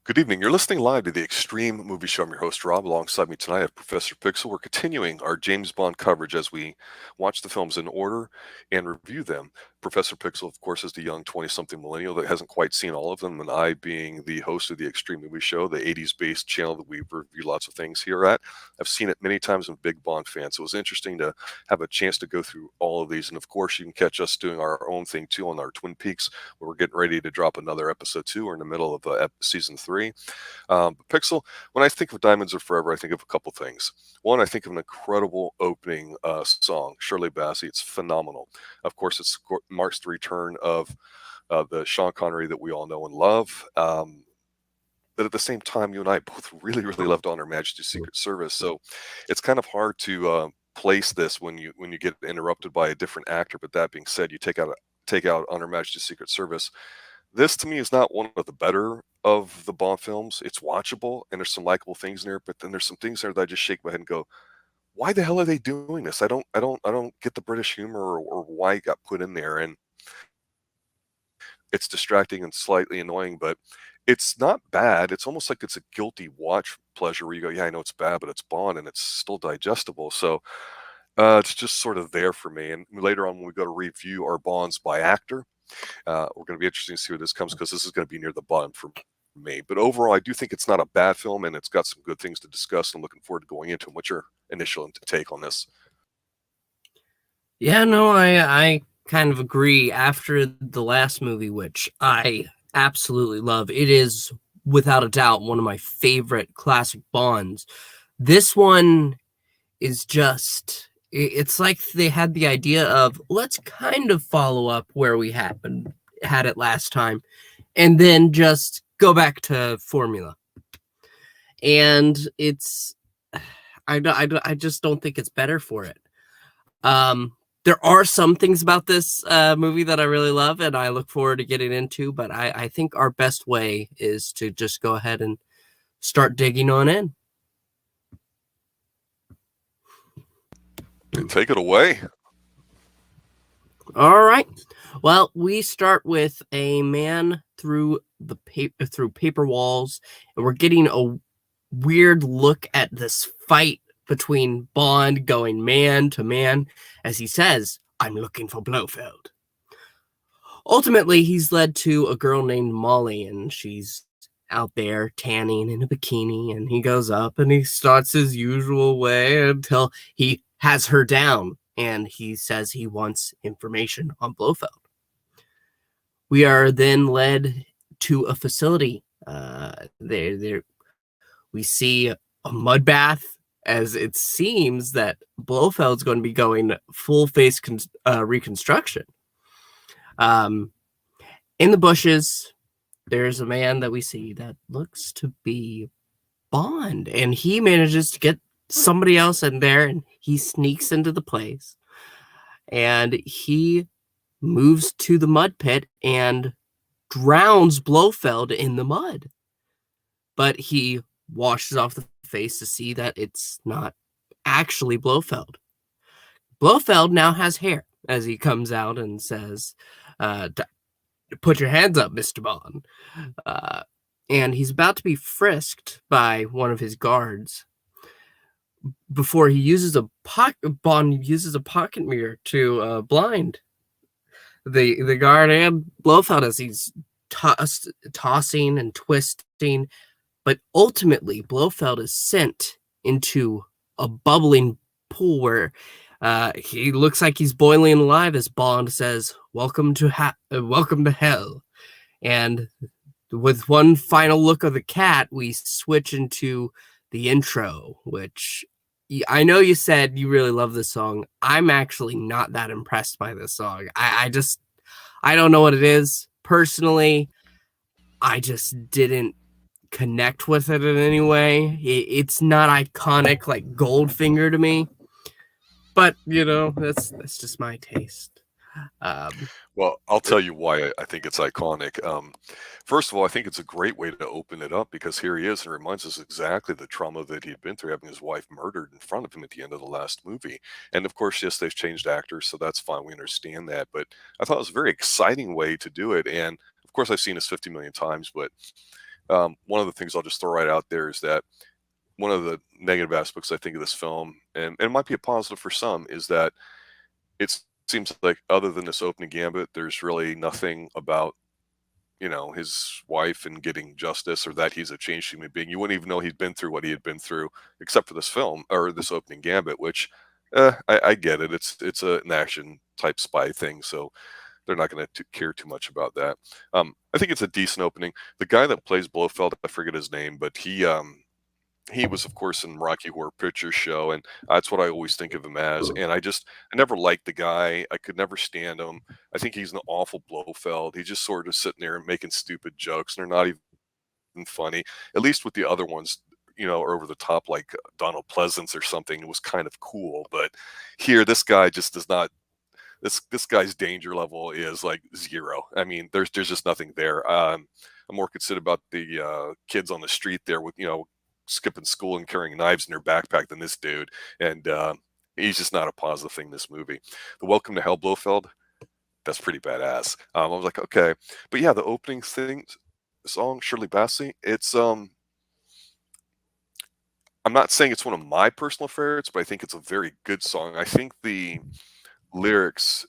Good evening. You're listening live to the Xtreme Movie Show. I'm your host, Rob. Alongside me tonight, I have Professor Pixel. We're continuing our James Bond coverage as we watch the films in order and review them. Professor Pixel, of course, is the young 20-something millennial that hasn't quite seen all of them, and I, being the host of the Xtreme Movie Show, the 80s-based channel that we review lots of things here at, I've seen it many times. I'm a big Bond fan, so it was interesting to have a chance to go through all of these. And, of course, you can catch us doing our own thing, too, on our Twin Peaks, where we're getting ready to drop another episode 2. We're in the middle of season 3. But Pixel, when I think of Diamonds Are Forever, I think of a couple things. One, I think of an incredible opening song, Shirley Bassey. It's phenomenal. Of course, it marks the return of the Sean Connery that we all know and love. But at the same time, you and I both really, really loved On Her Majesty's Secret Service. So it's kind of hard to place this when you get interrupted by a different actor. But that being said, you take out On Her Majesty's Secret Service. This, to me, is not one of the better of the Bond films. It's watchable, and there's some likable things in there, but then there's some things there that I just shake my head and go, why the hell are they doing this? I don't get the British humor or why it got put in there. And it's distracting and slightly annoying, but it's not bad. It's almost like it's a guilty watch pleasure where you go, yeah, I know it's bad, but it's Bond and it's still digestible. So it's just sort of there for me. And later on, when we go to review our Bonds by actor, we're going to be interesting to see where this comes, because this is going to be near the bottom for me. But overall, I do think it's not a bad film, and it's got some good things to discuss. I'm looking forward to going into them. What's your initial take on this? Yeah, no, I kind of agree. After the last movie, which I absolutely love, it is without a doubt one of my favorite classic Bonds. This one is just, it's like they had the idea of, let's kind of follow up where we had it last time, and then just go back to formula. And it's, I just don't think it's better for it. There are some things about this movie that I really love and I look forward to getting into, but I think our best way is to just go ahead and start digging on in. Take it away. All right. Well, we start with a man through paper walls, and we're getting a weird look at this fight between Bond going man to man as he says, "I'm looking for Blofeld." Ultimately, he's led to a girl named Molly, and she's out there tanning in a bikini, and he goes up and he starts his usual way until he has her down, and he says he wants information on Blofeld. We are then led to a facility. There we see a mud bath, as it seems that Blofeld's going to be going full face reconstruction. In the bushes, there's a man that we see that looks to be Bond, and he manages to get somebody else in there, and he sneaks into the place, and he moves to the mud pit and drowns Blofeld in the mud. But he washes off the face to see that it's not actually Blofeld. Blofeld now has hair as he comes out and says, "Put your hands up, Mr. Bond." And he's about to be frisked by one of his guards before he uses Bond uses a pocket mirror to blind the guard and Blofeld as he's tossing and twisting. But ultimately, Blofeld is sent into a bubbling pool where he looks like he's boiling alive as Bond says, welcome to hell. And with one final look of the cat, we switch into the intro, which I know you said you really love this song. I'm actually not that impressed by this song. I don't know what it is. Personally, I just didn't connect with it in any way. It's not iconic like Goldfinger to me. But, that's just my taste. Well, I'll tell you why I think it's iconic. First of all, I think it's a great way to open it up, because here he is, and it reminds us exactly the trauma that he'd been through, having his wife murdered in front of him at the end of the last movie. And of course, yes, they've changed actors, so that's fine. We understand that. But I thought it was a very exciting way to do it. And of course, I've seen this 50 million times, but One of the things I'll just throw right out there is that one of the negative aspects I think of this film, and it might be a positive for some, is that it seems like other than this opening gambit, there's really nothing about his wife and getting justice, or that he's a changed human being. You wouldn't even know he'd been through what he had been through, except for this film or this opening gambit, which I get it. It's an action type spy thing, so they're not going to care too much about that. I think it's a decent opening. The guy that plays Blofeld, I forget his name, but he was, of course, in Rocky Horror Picture Show, and that's what I always think of him as. And I never liked the guy. I could never stand him. I think he's an awful Blofeld. He's just sort of sitting there and making stupid jokes, and they're not even funny. At least with the other ones, are over the top, like Donald Pleasance or something. It was kind of cool. But here, this guy just does not. This guy's danger level is like zero. I mean, there's just nothing there. I'm more concerned about the kids on the street there with skipping school and carrying knives in their backpack than this dude. And he's just not a positive thing in this movie. The Welcome to Hell Blofeld, that's pretty badass. I was like, okay. But yeah, the opening song, Shirley Bassey, it's I'm not saying it's one of my personal favorites, but I think it's a very good song. I think the lyrics,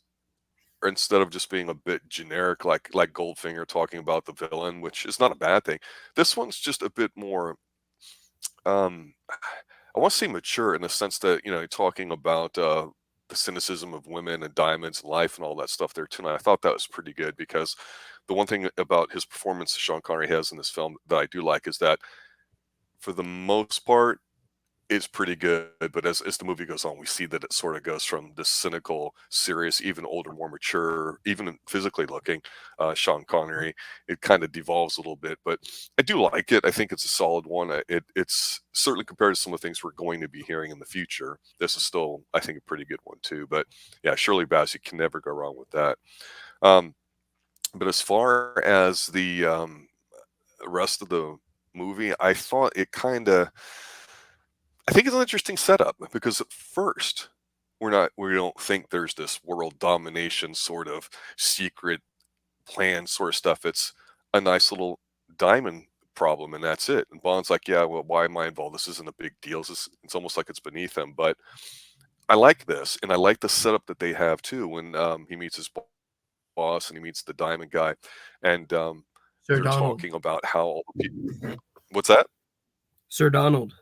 instead of just being a bit generic, like Goldfinger talking about the villain, which is not a bad thing, this one's just a bit more I want to say mature, in the sense that talking about the cynicism of women and diamonds and life and all that stuff there too. And I thought that was pretty good, because the one thing about his performance that Sean Connery has in this film that I do like is that for the most part is pretty good, but as the movie goes on, we see that it sort of goes from this cynical, serious, even older, more mature, even physically looking Sean Connery. It kind of devolves a little bit, but I do like it. I think it's a solid one. It's certainly, compared to some of the things we're going to be hearing in the future, this is still, I think, a pretty good one too. But yeah, Shirley Bassey, can never go wrong with that. But as far as the rest of the movie, I thought it I think it's an interesting setup, because at first we don't think there's this world domination sort of secret plan sort of stuff. It's a nice little diamond problem, and that's it. And Bond's like, yeah, well, why am I involved? This isn't a big deal. It's almost like it's beneath him. But I like this, and I like the setup that they have too, when he meets his boss and he meets the diamond guy, and Sir they're Donald. talking about how all the people. What's that? Sir Donald.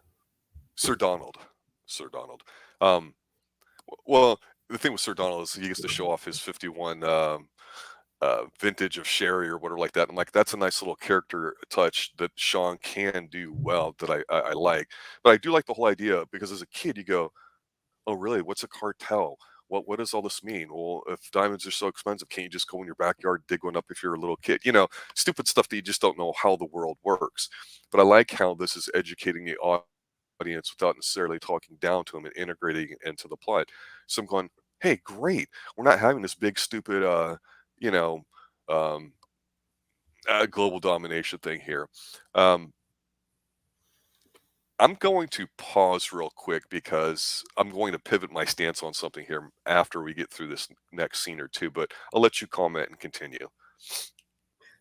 Sir Donald. Sir Donald. Well, the thing with Sir Donald is he gets to show off his 51 vintage of sherry or whatever like that. I'm like, that's a nice little character touch that Sean can do well, that I like. But I do like the whole idea, because as a kid you go, oh really, what's a cartel? What does all this mean? Well, if diamonds are so expensive, can't you just go in your backyard, dig one up if you're a little kid? Stupid stuff that you just don't know how the world works. But I like how this is educating the audience without necessarily talking down to them and integrating it into the plot. So I'm going, hey, great. We're not having this big, stupid, global domination thing here. I'm going to pause real quick, because I'm going to pivot my stance on something here after we get through this next scene or two, but I'll let you comment and continue.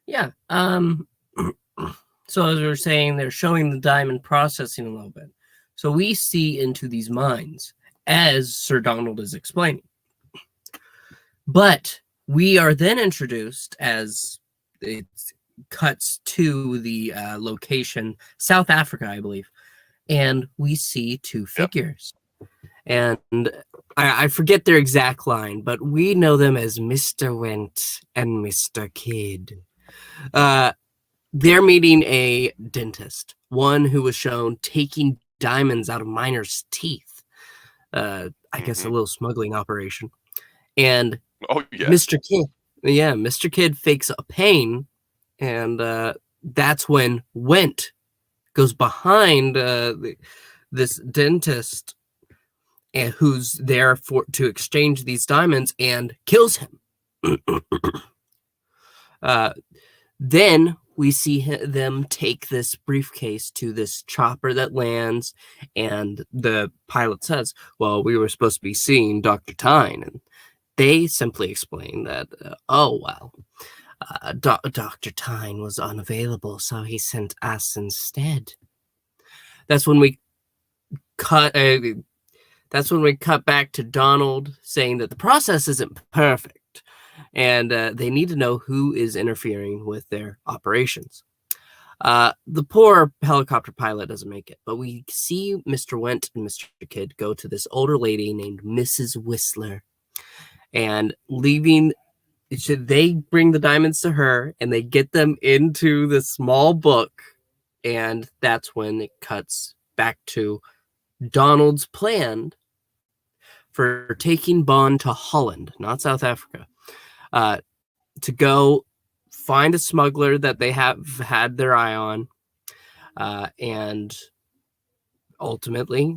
Yeah. So as we were saying, they're showing the diamond processing a little bit. So we see into these mines, as Sir Donald is explaining. But we are then introduced, as it cuts to the location, South Africa, I believe, and we see two figures. And I forget their exact line, but we know them as Mr. Went and Mr. Kidd. They're meeting a dentist, one who was shown taking diamonds out of miners' teeth. I guess a little smuggling operation. And Mr. Kidd fakes a pain, and that's when Went goes behind this dentist, and who's there to exchange these diamonds, and kills him. Then we see them take this briefcase to this chopper that lands, and the pilot says, well, we were supposed to be seeing Dr. Tyne. And they simply explain that, Dr. Tyne was unavailable, so he sent us instead. That's when we cut. That's when we cut back to Donald saying that the process isn't perfect, and they need to know who is interfering with their operations. The poor helicopter pilot doesn't make it, but we see Mr. Went and Mr. Kidd go to this older lady named Mrs. Whistler, and leaving. They bring the diamonds to her, and they get them into this small book, and that's when it cuts back to Donald's plan for taking Bond to Holland, not South Africa, to go find a smuggler that they have had their eye on, and ultimately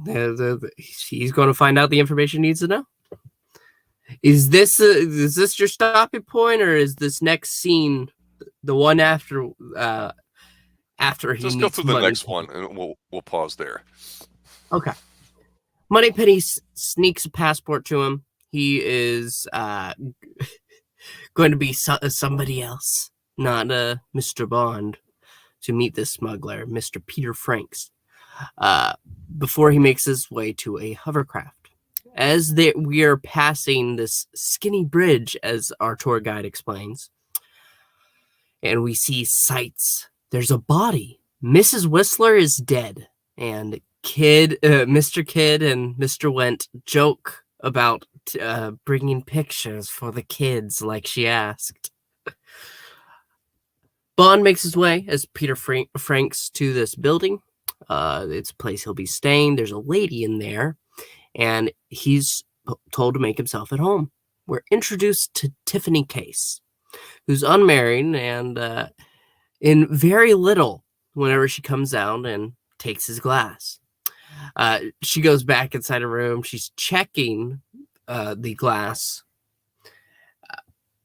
he's going to find out the information he needs to know. Is this your stopping point, or is this next scene the one after he Just meets go through the Money next Penny? one, and we'll pause there. Okay. Moneypenny sneaks a passport to him. He is going to be somebody else, not Mr. Bond, to meet this smuggler, Mr. Peter Franks, before he makes his way to a hovercraft. As we are passing this skinny bridge, as our tour guide explains, and we see sights. There's a body. Mrs. Whistler is dead, and Mr. Kidd and Mr. Went joke about bringing pictures for the kids like she asked. Bond makes his way as Peter Franks to this building. It's a place he'll be staying. There's a lady in there, and he's told to make himself at home. We're introduced to Tiffany Case, who's unmarried and in very little whenever she comes out and takes his glass. She goes back inside her room. She's checking the glass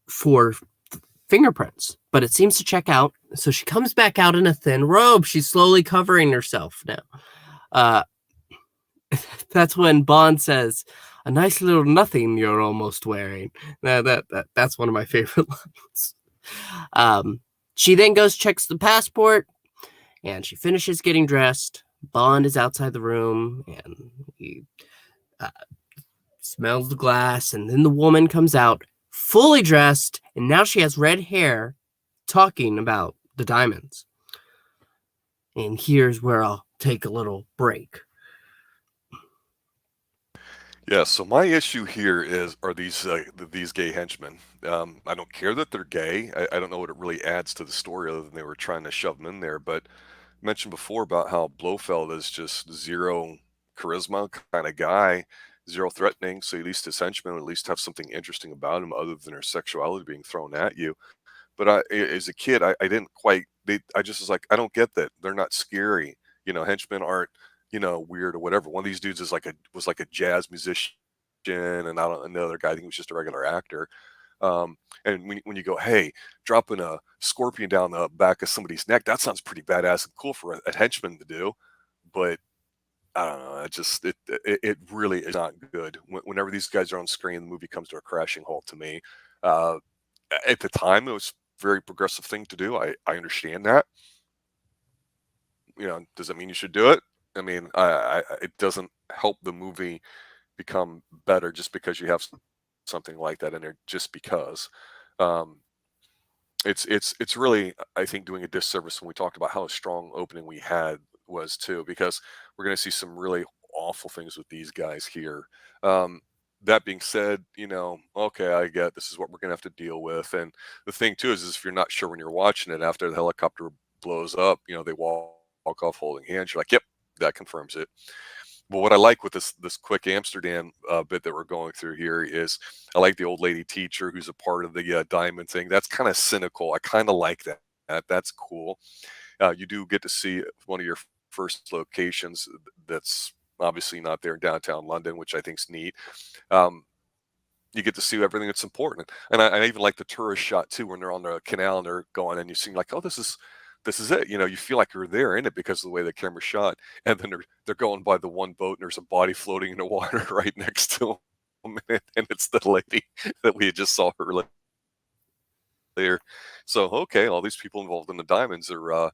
for fingerprints, but it seems to check out. So she comes back out in a thin robe. She's slowly covering herself now. That's when Bond says, "A nice little nothing you're almost wearing." That's one of my favorite lines. She then goes, checks the passport, and she finishes getting dressed. Bond is outside the room, and he smells the glass, and then the woman comes out fully dressed, and now she has red hair, talking about the diamonds. And here's where I'll take a little break. Yeah, so my issue here are these gay henchmen. I don't care that they're gay. I don't know what it really adds to the story other than they were trying to shove them in there. But I mentioned before about how Blofeld is just zero charisma kind of guy, zero threatening. So at least his henchmen would at least have something interesting about him other than their sexuality being thrown at you. But as a kid, I didn't quite. I just was like, I don't get that. They're not scary. Henchmen aren't weird or whatever. One of these dudes was like a jazz musician, and another guy, I think he was just a regular actor. And when you go, hey, dropping a scorpion down the back of somebody's neck, that sounds pretty badass and cool for a henchman to do. But I don't know. It really is not good. Whenever these guys are on screen, the movie comes to a crashing halt to me. At the time, it was a very progressive thing to do. I understand that. Does that mean you should do it? I mean, it doesn't help the movie become better just because you have something like that in there. Just because, it's really, I think, doing a disservice when we talked about how a strong opening we had was too, because we're going to see some really awful things with these guys here. That being said, okay, I get this is what we're going to have to deal with. And the thing too is if you're not sure when you're watching it after the helicopter blows up, they walk off holding hands. You're like, yep. That confirms it. But what I like with this quick Amsterdam bit that we're going through here is I like the old lady teacher who's a part of the diamond thing. That's kind of cynical. I kind of like that. That's cool. You do get to see one of your first locations that's obviously not there in downtown London, which I think is neat. You get to see everything that's important. And I even like the tourist shot too when they're on the canal and they're going and you see like, oh, this is it. You feel like you're there in it because of the way the camera shot. And then they're going by the one boat and there's a body floating in the water right next to them. And it's the lady that we just saw earlier. there. So, okay, all these people involved in the diamonds are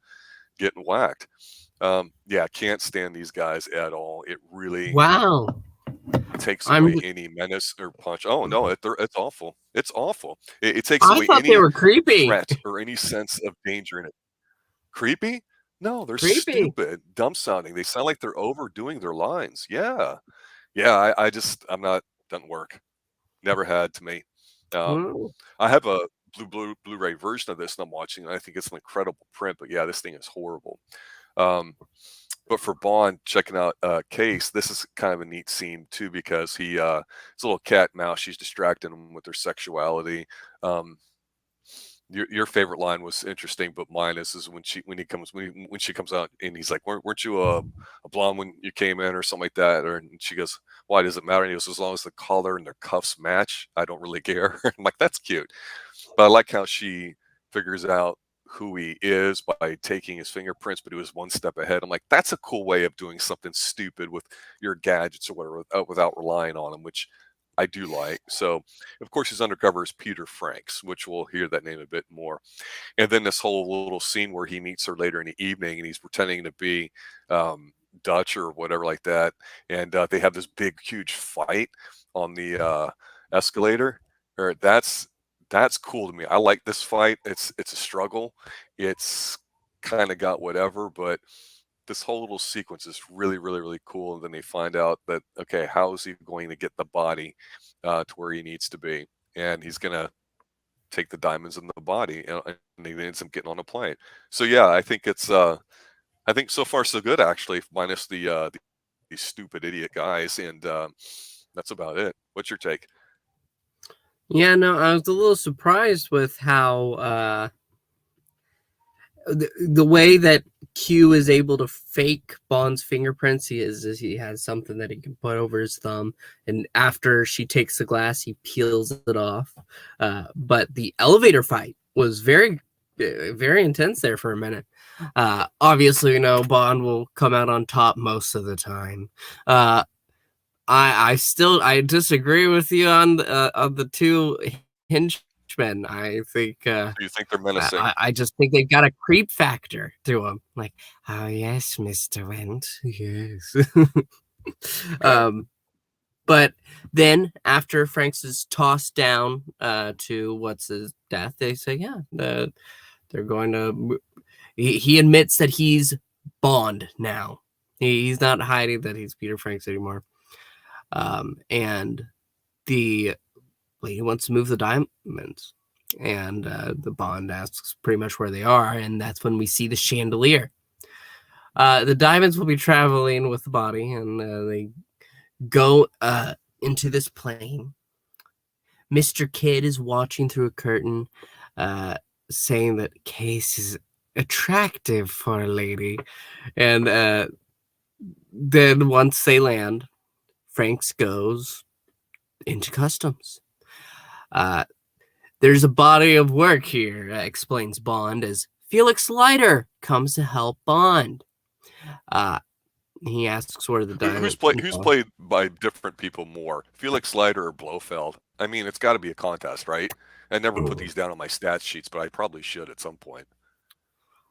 getting whacked. Yeah, can't stand these guys at all. It really Wow. takes I'm away any menace or punch. Oh no, it's awful. It's awful. It takes I away thought they any were creepy. threat or any sense of danger in it. Creepy? No, they're Creepy. stupid, dumb sounding. They sound like they're overdoing their lines. Yeah. Yeah, I'm not, doesn't work. Never had to me. Um, Mm. I have a Blu-ray version of this and I'm watching, and I think it's an incredible print, but yeah, this thing is horrible. But for Bond checking out Case, this is kind of a neat scene too, because it's a little cat and mouse. She's distracting him with their sexuality. Um, your favorite line was interesting, but mine is when she comes out and he's like, weren't you a blonde when you came in or something like that? Or and she goes, why does it matter? And he goes, as long as the collar and their cuffs match, I don't really care. I'm like, that's cute. But I like how she figures out who he is by taking his fingerprints, but he was one step ahead. I'm like, that's a cool way of doing something stupid with your gadgets or whatever without relying on them, which I do like. So, of course, his undercover is Peter Franks, which we'll hear that name a bit more. And then this whole little scene where he meets her later in the evening and he's pretending to be Dutch or whatever like that. And they have this big, huge fight on the escalator. Or that's cool to me. I like this fight. It's a struggle. It's kind of got whatever, but this whole little sequence is really, really, really cool. And then they find out that, okay, how is he going to get the body to where he needs to be? And he's going to take the diamonds in the body, and he ends up getting on a plane. So yeah, I think I think so far so good, actually, minus these stupid idiot guys. And that's about it. What's your take? Yeah, no, I was a little surprised with how the way that Q is able to fake Bond's fingerprints. He has something that he can put over his thumb, and after she takes the glass, he peels it off. But the elevator fight was very, very intense there for a minute. Obviously, Bond will come out on top most of the time. I disagree with you on the two henchmen. I think Do you think they're menacing? I just think they've got a creep factor to them. Like, oh yes, Mr. Wendt, yes. Okay. But then after Franks is tossed down to what's his death, they say, yeah, they're going to. He admits that he's Bond now. He's not hiding that he's Peter Franks anymore. And the lady wants to move the diamonds, and the Bond asks pretty much where they are, and that's when we see the chandelier. The diamonds will be traveling with the body, and they go into this plane. Mr. Kidd is watching through a curtain, saying that Case is attractive for a lady, and then once they land, Franks goes into customs. There's a body of work here, explains Bond, as Felix Leiter comes to help Bond. He asks where the diamond. Who's played by different people more, Felix Leiter or Blofeld? I mean, it's got to be a contest, right? I never put these down on my stats sheets, but I probably should at some point.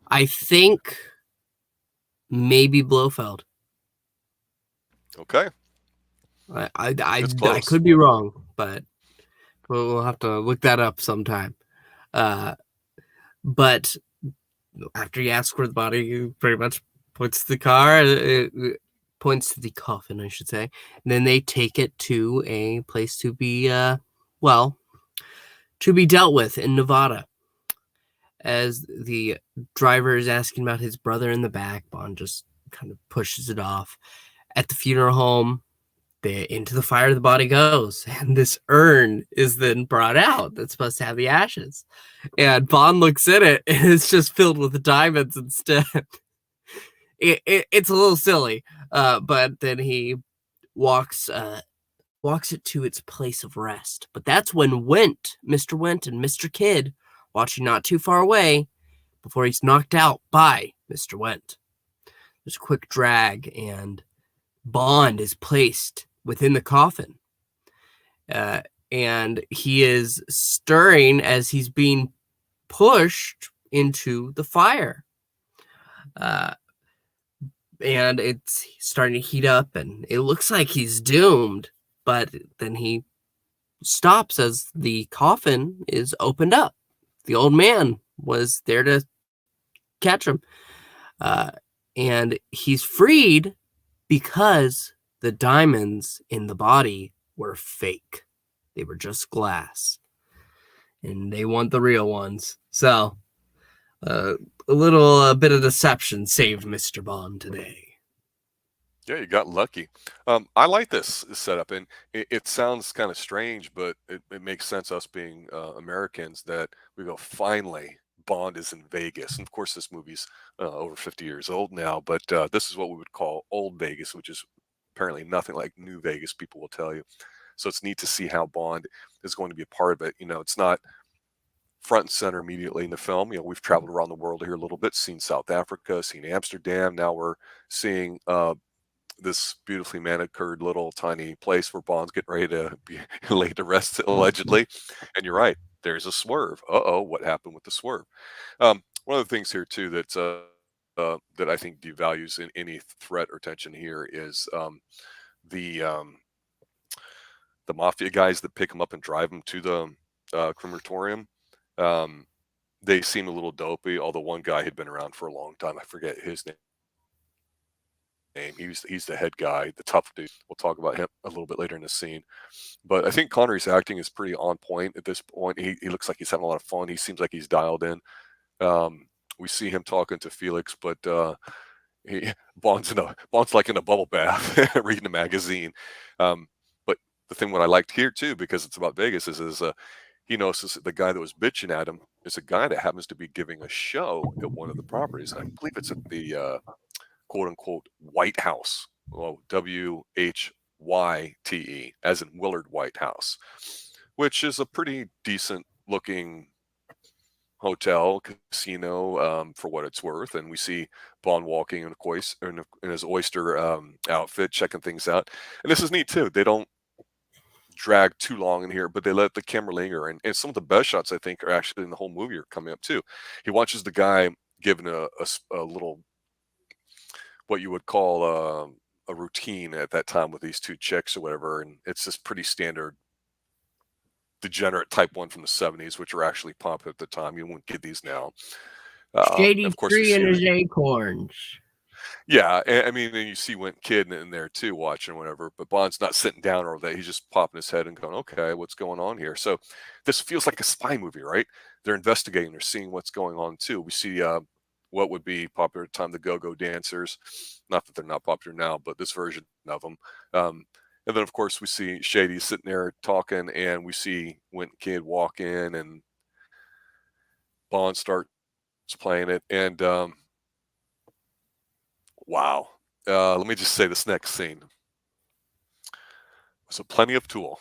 I think maybe Blofeld. Okay. I could be wrong, but we'll have to look that up sometime. But after you ask where the body, you pretty much points to the car. It points to the coffin, I should say. And then they take it to a place to be, to be dealt with in Nevada. As the driver is asking about his brother in the back, Bond just kind of pushes it off. At the funeral home, into the fire the body goes, and this urn is then brought out that's supposed to have the ashes. And Bond looks at it, and it's just filled with diamonds instead. It's a little silly, but then he walks it to its place of rest. But that's when Mr. Wendt and Mr. Kidd, watching not too far away, before he's knocked out by Mr. Wendt. There's a quick drag, and Bond is placed within the coffin. And he is stirring as he's being pushed into the fire. And it's starting to heat up, and it looks like he's doomed. But then he stops as the coffin is opened up. The old man was there to catch him. And he's freed because the diamonds in the body were fake. They were just glass. And they want the real ones. So, a little bit of deception saved Mr. Bond today. Yeah, you got lucky. I like this setup, and it sounds kind of strange, but it makes sense, us being Americans, that we go, finally, Bond is in Vegas. And of course, this movie's over 50 years old now, but this is what we would call old Vegas, which is apparently nothing like new Vegas, people will tell you. So it's neat to see how Bond is going to be a part of it. You know, it's not front and center immediately in the film. You know, we've traveled around the world here a little bit, seen South Africa, seen Amsterdam. Now we're seeing this beautifully manicured little tiny place where Bond's getting ready to be laid to rest, allegedly. And you're right, there's a swerve. Uh-oh, what happened with the swerve? One of the things here too that I think devalues in any threat or tension here is the mafia guys that pick him up and drive him to the crematorium. They seem a little dopey, although one guy had been around for a long time. I forget his name. He's the head guy, the tough dude. We'll talk about him a little bit later in the scene. But I think Connery's acting is pretty on point at this point. He looks like he's having a lot of fun. He seems like he's dialed in. We see him talking to Felix, but Bond's like in a bubble bath reading a magazine. But the thing what I liked here too, because it's about Vegas, is he notices the guy that was bitching at him is a guy that happens to be giving a show at one of the properties. I believe it's at the quote unquote White House. Well, WHYTE, as in Willard White House, which is a pretty decent looking hotel casino for what it's worth. And we see Bond walking in his oyster outfit, checking things out. And this is neat too. They don't drag too long in here, but they let the camera linger. And some of the best shots, I think, are actually in the whole movie are coming up too. He watches the guy giving a little, what you would call a routine at that time with these two chicks or whatever. And it's this pretty standard degenerate type one from the 70s, which are actually popular at the time. You wouldn't get these now. Shady of course, tree and his acorns. Yeah, I mean, and you see Wint Kid in there too, watching whatever. But Bond's not sitting down or that; he's just popping his head and going, "Okay, what's going on here?" So this feels like a spy movie, right? They're investigating, they're seeing what's going on too. We see what would be popular at the time, the go-go dancers. Not that they're not popular now, but this version of them. And then, of course, we see Shady sitting there talking, and we see Wint Kid walk in, and Bond starts playing it. And wow. Let me just say this next scene. So plenty of tool.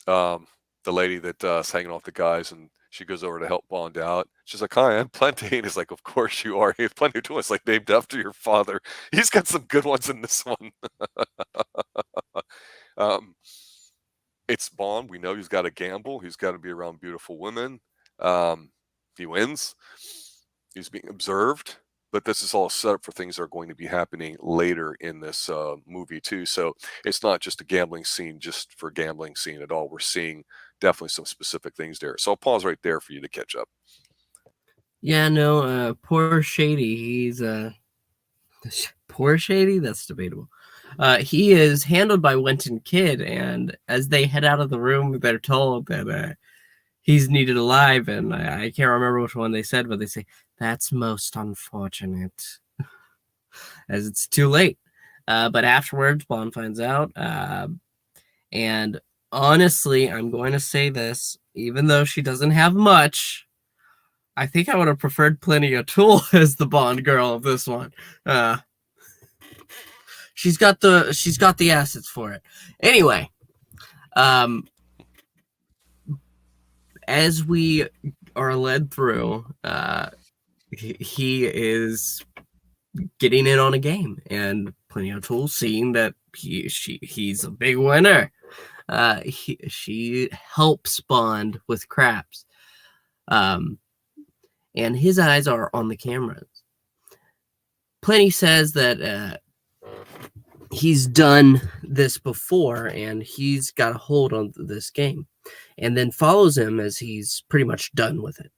The lady that's hanging off the guys, and she goes over to help Bond out. She's like, "Hi, I'm Plenty." And he's like, "Of course you are. He has plenty of tool." It's like named after your father. He's got some good ones in this one. It's Bond. We know he's got to gamble. He's got to be around beautiful women. He wins. He's being observed. But this is all set up for things that are going to be happening later in this movie too. So it's not just a gambling scene just for gambling scene at all. We're seeing definitely some specific things there. So I'll pause right there for you to catch up. Yeah, no, poor Shady. He's poor Shady. That's debatable. He is handled by Wynton Kid, and as they head out of the room, they're told that he's needed alive, and I can't remember which one they said, but they say, "That's most unfortunate," as it's too late. But afterwards, Bond finds out, and honestly, I'm going to say this, even though she doesn't have much, I think I would have preferred Plenty O'Toole as the Bond girl of this one. She's got the assets for it. Anyway, as we are led through, he is getting in on a game, and Plenty O'Toole, seeing that he's a big winner, she helps Bond with craps. and his eyes are on the cameras. Plenty says that he's done this before and he's got a hold on this game, and then follows him as he's pretty much done with it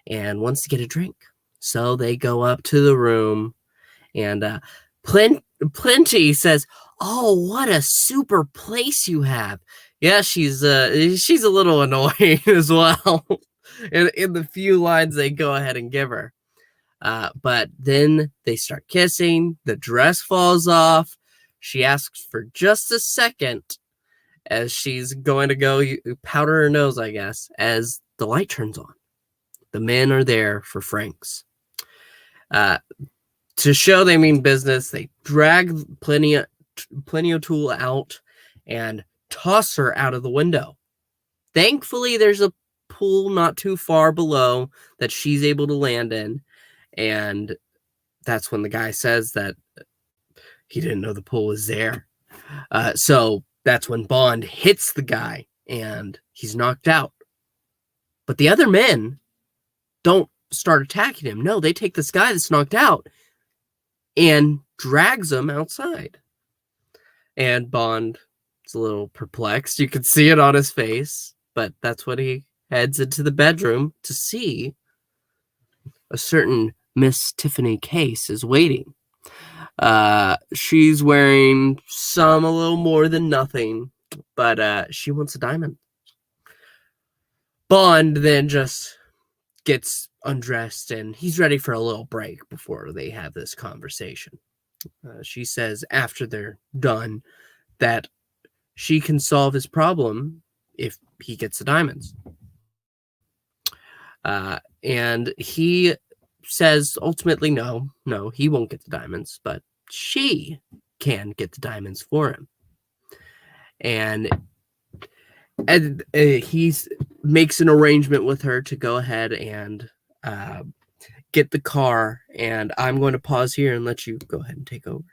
and wants to get a drink. So they go up to the room, and Plenty says, "Oh, what a super place you have." Yeah, she's a little annoying as well in the few lines they go ahead and give her. But then they start kissing, the dress falls off. She asks for just a second as she's going to go powder her nose, I guess, as the light turns on. The men are there for Franks. To show they mean business, they drag Plenty O'Toole out and toss her out of the window. Thankfully, there's a pool not too far below that she's able to land in, and that's when the guy says that he didn't know the pool was there. So that's when Bond hits the guy, and he's knocked out. But the other men don't start attacking him. No, they take this guy that's knocked out and drags him outside. And Bond is a little perplexed. You can see it on his face, but that's when he heads into the bedroom to see a certain Miss Tiffany Case is waiting. She's wearing a little more than nothing, but she wants a diamond. Bond then just gets undressed and he's ready for a little break before they have this conversation. She says after they're done that she can solve his problem if he gets the diamonds. And he says ultimately no, he won't get the diamonds, but she can get the diamonds for him. And he makes an arrangement with her to go ahead and get the car, and I'm going to pause here and let you go ahead and take over.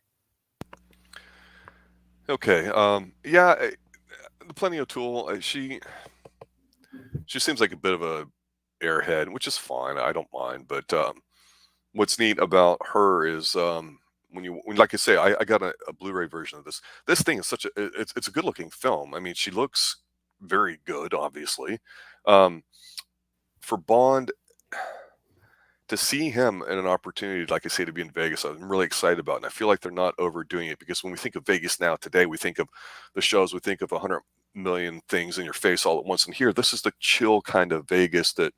Okay. Yeah, Plenty O'Toole, she seems like a bit of a airhead, which is fine. I don't mind. But what's neat about her is when like I say, I got a Blu-ray version of this. This thing is it's a good looking film. I mean, she looks very good, obviously. For Bond to see him in an opportunity, like I say, to be in Vegas, I'm really excited about it. And I feel like they're not overdoing it, because when we think of Vegas now today, we think of the shows, we think of 100 million things in your face all at once. And here, this is the chill kind of Vegas that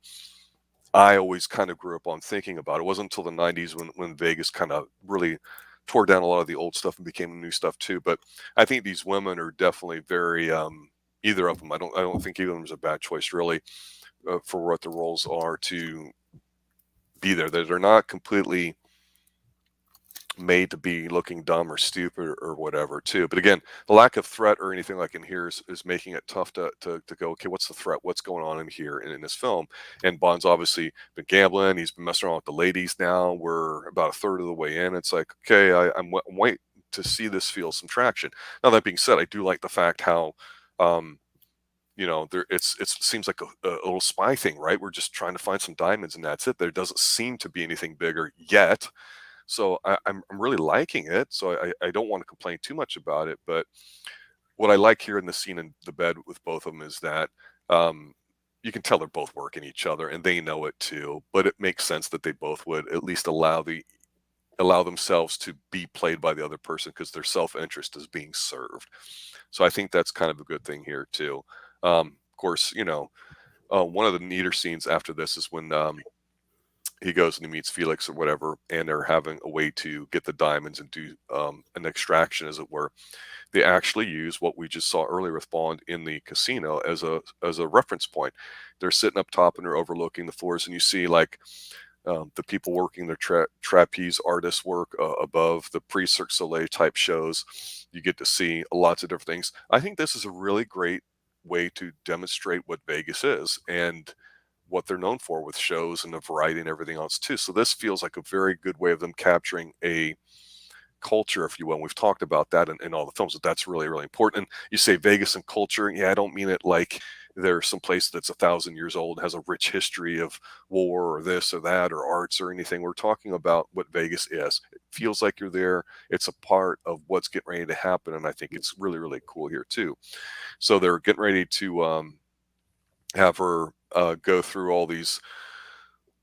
I always kind of grew up on thinking about. It wasn't until the 90s when Vegas kind of really tore down a lot of the old stuff and became new stuff too. But I think these women are definitely very, either of them, I don't think either of them is a bad choice really for what the roles are to be there. They're not completely made to be looking dumb or stupid or whatever too. But again, the lack of threat or anything like in here is making it tough to go, okay, what's the threat? What's going on in here in this film? And Bond's obviously been gambling. He's been messing around with the ladies now. We're about a third of the way in. It's like, okay, I'm waiting to see this feel some traction. Now, that being said, I do like the fact how, it seems like a little spy thing, right? We're just trying to find some diamonds and that's it. There doesn't seem to be anything bigger yet. So I'm really liking it. So I don't want to complain too much about it. But what I like here in the scene in the bed with both of them is that you can tell they're both working each other and they know it too. But it makes sense that they both would at least allow themselves to be played by the other person, because their self-interest is being served. So I think that's kind of a good thing here too. Of course, one of the neater scenes after this is when he goes and he meets Felix or whatever, and they're having a way to get the diamonds and do an extraction, as it were. They actually use what we just saw earlier with Bond in the casino as a reference point. They're sitting up top and they're overlooking the floors, and you see like the people working their trapeze artist work above the pre-Cirque du Soleil type shows. You get to see lots of different things. I think this is a really great way to demonstrate what Vegas is and what they're known for with shows and the variety and everything else too. So this feels like a very good way of them capturing a culture, if you will. And we've talked about that in all the films, that that's really, really important. And you say Vegas and culture. Yeah, I don't mean it like there's some place that's 1,000 years old, has a rich history of war or this or that or arts or anything. We're talking about what Vegas is. It feels like you're there. It's a part of what's getting ready to happen, and I think it's really, really cool here too. So they're getting ready to have her go through all these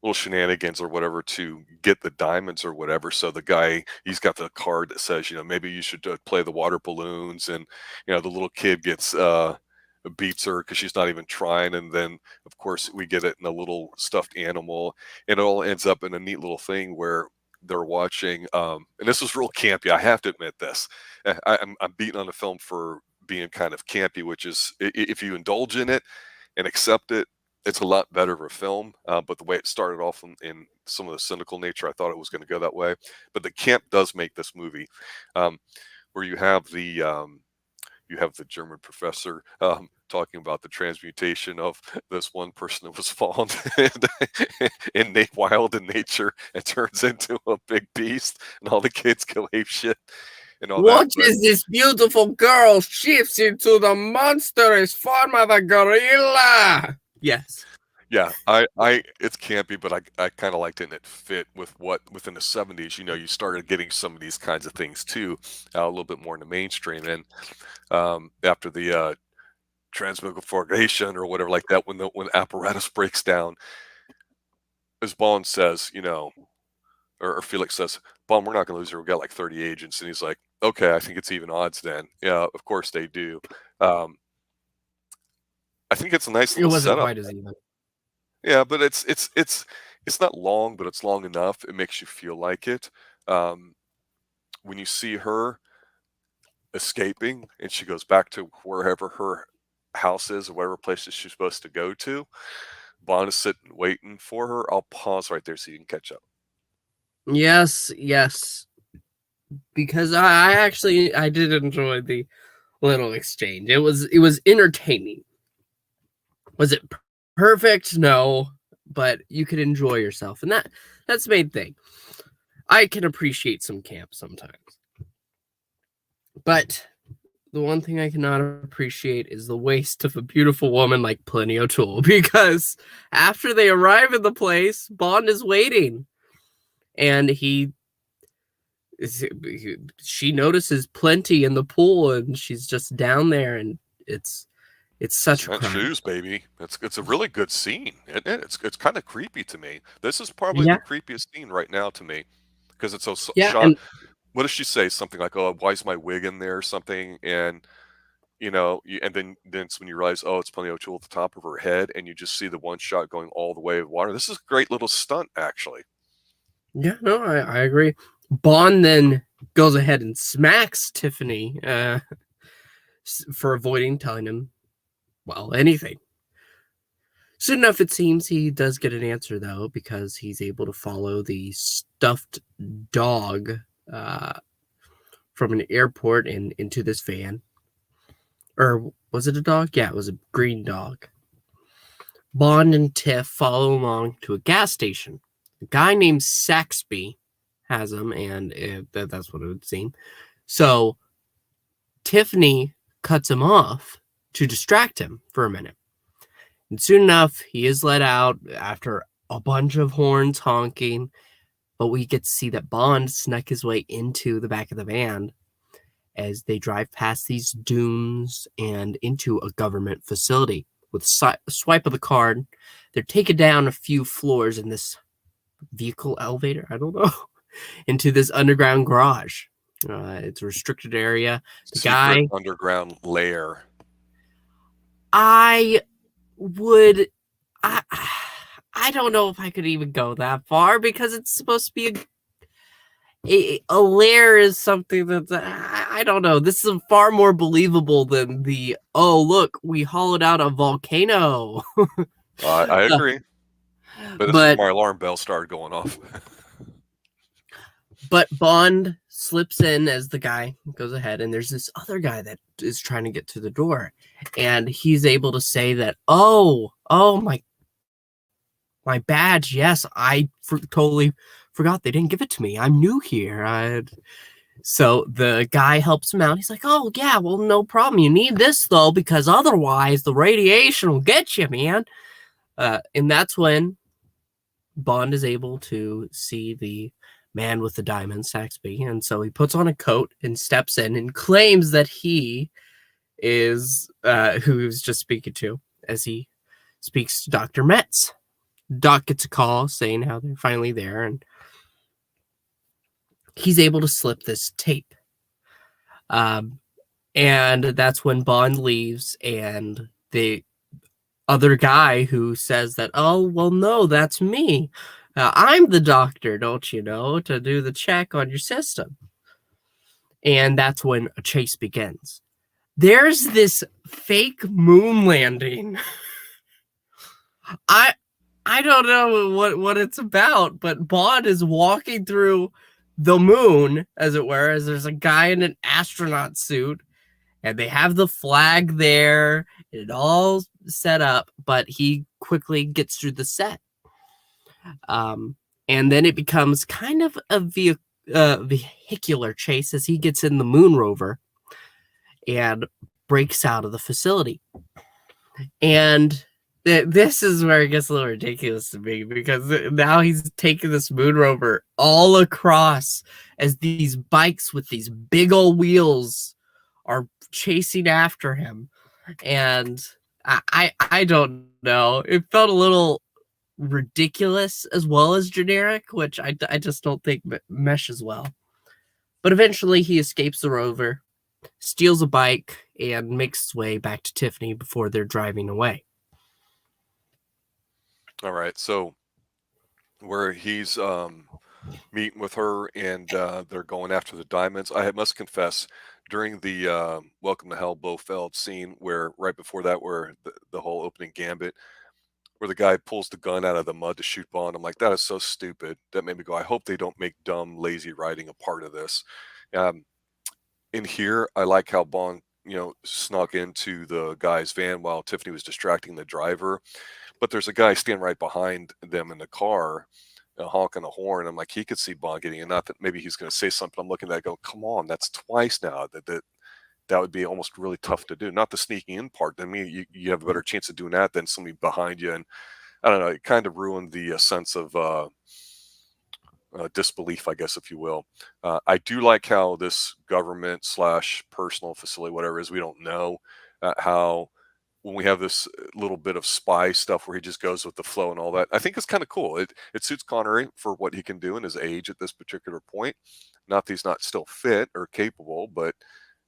little shenanigans or whatever to get the diamonds or whatever. So the guy, he's got the card that says, maybe you should play the water balloons, and the little kid gets beats her because she's not even trying, and then of course we get it in a little stuffed animal, and it all ends up in a neat little thing where they're watching, and this was real campy, I have to admit this. I'm beating on the film for being kind of campy, which is, if you indulge in it and accept it, it's a lot better of a film. But the way it started off in some of the cynical nature, I thought it was going to go that way. But the camp does make this movie, where you have the German professor talking about the transmutation of this one person that was found wild in nature and turns into a big beast, and all the kids go ape shit. And all what that. is this beautiful girl shifts into the monstrous form of a gorilla? Yes. Yeah, it's campy, but I kind of liked it, and it fit with what within the 70s, you started getting some of these kinds of things too, a little bit more in the mainstream. And after the transmigration or whatever like that, when the apparatus breaks down, as Bond says, or Felix says, Bond, we're not going to lose her. We've got like 30 agents. And he's like, okay, I think it's even odds then. Yeah, of course they do. I think it's a nice little wasn't setup. quite as even. Yeah, but it's not long, but it's long enough. It makes you feel like it. When you see her escaping and she goes back to wherever her house is or whatever place that she's supposed to go to, Bond is sitting waiting for her. I'll pause right there so you can catch up. Yes, because I did enjoy the little exchange. It was entertaining. Was it perfect? No, but you could enjoy yourself, and that's the main thing. I can appreciate some camp sometimes, but the one thing I cannot appreciate is the waste of a beautiful woman like Plenty O'Toole, because after they arrive at the place, Bond is waiting, and she notices Plenty in the pool, and she's just down there, and it's such a crime. Shoes, baby. It's a really good scene, isn't it? It's kind of creepy to me. This is probably the creepiest scene right now to me, because it's so shot. And what does she say? Something like, "Oh, why is my wig in there?" or something, and and then it's when you realize, oh, it's Plenty O'Toole at the top of her head, and you just see the one shot going all the way of water. This is a great little stunt, actually. Yeah, no, I agree. Bond then goes ahead and smacks Tiffany for avoiding telling him, well, anything. Soon enough, it seems he does get an answer, though, because he's able to follow the stuffed dog from an airport and into this van. Or was it a dog? Yeah, it was a green dog. Bond and Tiff follow along to a gas station. A guy named Saxby has him, and that's what it would seem. So Tiffany cuts him off to distract him for a minute. And soon enough, he is let out after a bunch of horns honking, but we get to see that Bond snuck his way into the back of the van as they drive past these dunes and into a government facility. With a swipe of the card, they're taken down a few floors in this vehicle elevator, I don't know, into this underground garage. It's a restricted area. The guy underground lair. I don't know if I could even go that far, because it's supposed to be a lair is something that's, I don't know. This is far more believable than the, oh, look, we hollowed out a volcano. I agree. But this is my alarm bell started going off. But Bond slips in as the guy goes ahead, and there's this other guy that is trying to get to the door, and he's able to say that, oh, my badge, yes, I totally forgot they didn't give it to me. I'm new here. So the guy helps him out. He's like, oh, yeah, well, no problem. You need this, though, because otherwise the radiation will get you, man. And that's when Bond is able to see the man with the diamond, Saxby. And so he puts on a coat and steps in and claims that he is who he was just speaking to as he speaks to Dr. Metz. Doc gets a call saying how they're finally there, and he's able to slip this tape. And that's when Bond leaves, and the other guy who says that, oh, well, no, that's me. I'm the doctor, don't you know, to do the check on your system. And that's when a chase begins. There's this fake moon landing. I don't know what it's about, but Bond is walking through the moon, as it were, as there's a guy in an astronaut suit, and they have the flag there, and it all set up, but he quickly gets through the set. And then it becomes kind of a vehicular chase as he gets in the moon rover and breaks out of the facility. And this is where it gets a little ridiculous to me, because now he's taking this moon rover all across as these bikes with these big old wheels are chasing after him. And I don't know. It felt a little ridiculous as well as generic, which I just don't think meshes well. But eventually he escapes the rover, steals a bike, and makes his way back to Tiffany before they're driving away. All right, so where he's meeting with her and they're going after the diamonds, I must confess, during the Welcome to Hell Blofeld scene, where right before that, where the whole opening gambit, where the guy pulls the gun out of the mud to shoot Bond, I'm like, that is so stupid. That made me go, I hope they don't make dumb, lazy writing a part of this. In here, I like how Bond, snuck into the guy's van while Tiffany was distracting the driver. But there's a guy standing right behind them in the car, honking a horn. I'm like, he could see Bond getting in. Not that maybe he's going to say something. I'm looking at that, go, come on, that's twice now. That would be almost really tough to do. Not the sneaking in part. I mean, you have a better chance of doing that than somebody behind you. And I don't know, it kind of ruined the sense of disbelief, I guess, if you will. I do like how this government / personal facility, whatever it is, we don't know, how when we have this little bit of spy stuff where he just goes with the flow and all that, I think it's kind of cool. It suits Connery for what he can do in his age at this particular point. Not that he's not still fit or capable, but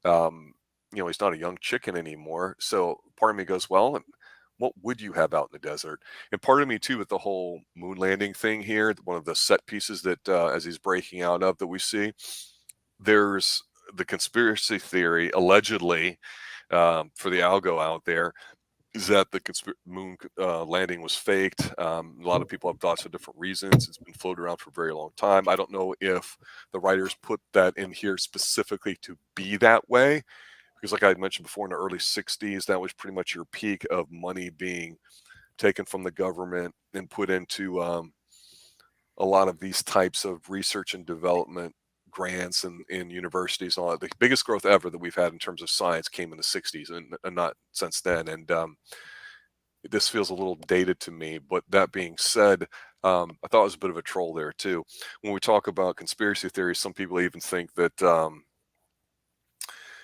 he's not a young chicken anymore. So part of me goes, well, what would you have out in the desert? And part of me too, with the whole moon landing thing here, one of the set pieces that as he's breaking out of that we see, there's the conspiracy theory allegedly for the algo out there is that the moon landing was faked. A lot of people have thoughts of different reasons. It's been floated around for a very long time. I don't know if the writers put that in here specifically to be that way, because like I had mentioned before, in the early 60s, that was pretty much your peak of money being taken from the government and put into a lot of these types of research and development grants and in universities and all that. The biggest growth ever that we've had in terms of science came in the 60s and not since then. And this feels a little dated to me. But that being said, I thought it was a bit of a troll there too. When we talk about conspiracy theories, some people even think that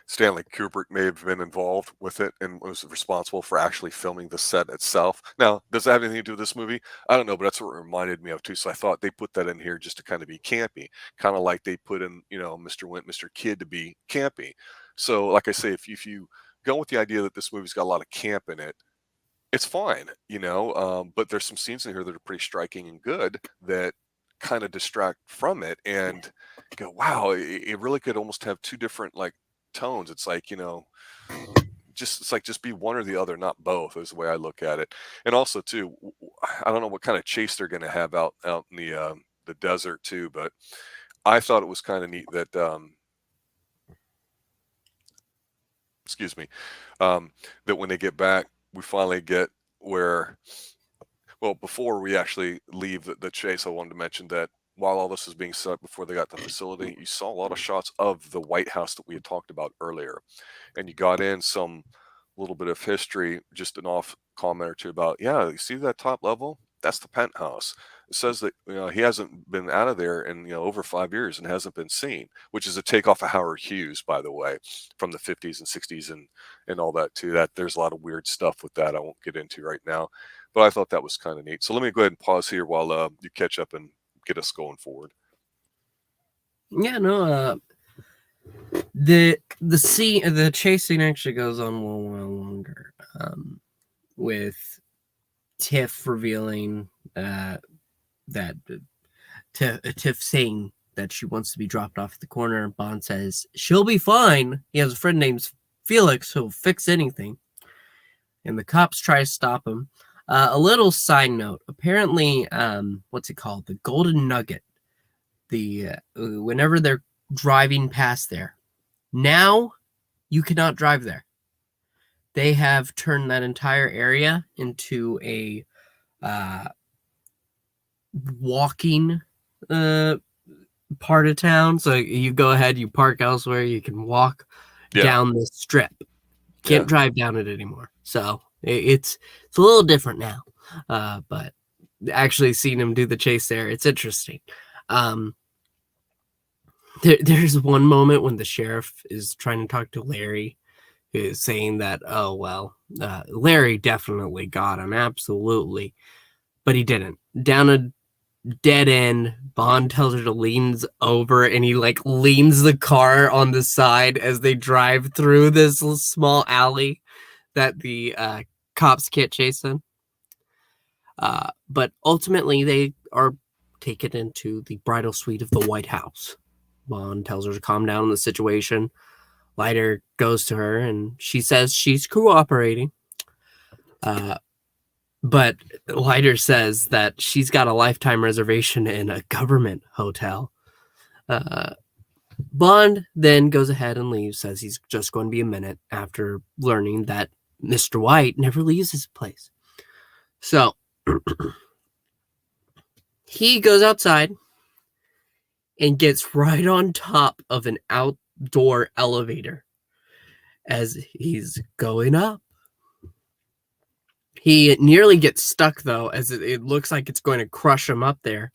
Stanley Kubrick may have been involved with it and was responsible for actually filming the set itself. Now, does that have anything to do with this movie? I don't know, but that's what it reminded me of too. So I thought they put that in here just to kind of be campy, kind of like they put in, Mr. Wint, Mr. Kid to be campy. So, like I say, if you go with the idea that this movie's got a lot of camp in it, it's fine, but there's some scenes in here that are pretty striking and good that kind of distract from it and go, wow, it really could almost have two different tones. It's like, just be one or the other, not both, is the way I look at it. And also too, I don't know what kind of chase they're going to have out in the desert too, but I thought it was kind of neat that excuse me, that when they get back, we finally get where, well, before we actually leave the chase, I wanted to mention that while all this was being set up before they got to the facility, you saw a lot of shots of the White House that we had talked about earlier. And you got in some little bit of history, just an off comment or two about, yeah, you see that top level? That's the penthouse. It says that he hasn't been out of there in over 5 years and hasn't been seen, which is a takeoff of Howard Hughes, by the way, from the 50s and 60s and all that too. That there's a lot of weird stuff with that I won't get into right now, but I thought that was kind of neat. So let me go ahead and pause here while you catch up and get us going forward. Yeah, no, the chase scene actually goes on a little while longer, with Tiff revealing that Tiff saying that she wants to be dropped off at the corner. Bond says she'll be fine. He has a friend named Felix who'll fix anything, and the cops try to stop him. A little side note: apparently, what's it called? The Golden Nugget. Whenever they're driving past there, now you cannot drive there. They have turned that entire area into a walking part of town. So you go ahead, you park elsewhere, you can walk down the strip. Can't drive down it anymore. So it's a little different now. But actually seeing him do the chase there, it's interesting. There's one moment when the sheriff is trying to talk to Larry, who is saying that, Larry definitely got him, absolutely, but he didn't. Down a dead end, Bond tells her to lean over, and he leans the car on the side as they drive through this small alley that the cops can't chase in. But ultimately, they are taken into the bridal suite of the White House. Bond tells her to calm down on the situation. Leiter goes to her, and she says she's cooperating. But Leiter says that she's got a lifetime reservation in a government hotel. Bond then goes ahead and leaves, says he's just going to be a minute, after learning that Mr. White never leaves his place. So he goes outside and gets right on top of an outdoor elevator as he's going up. He nearly gets stuck, though, as it looks like it's going to crush him up there.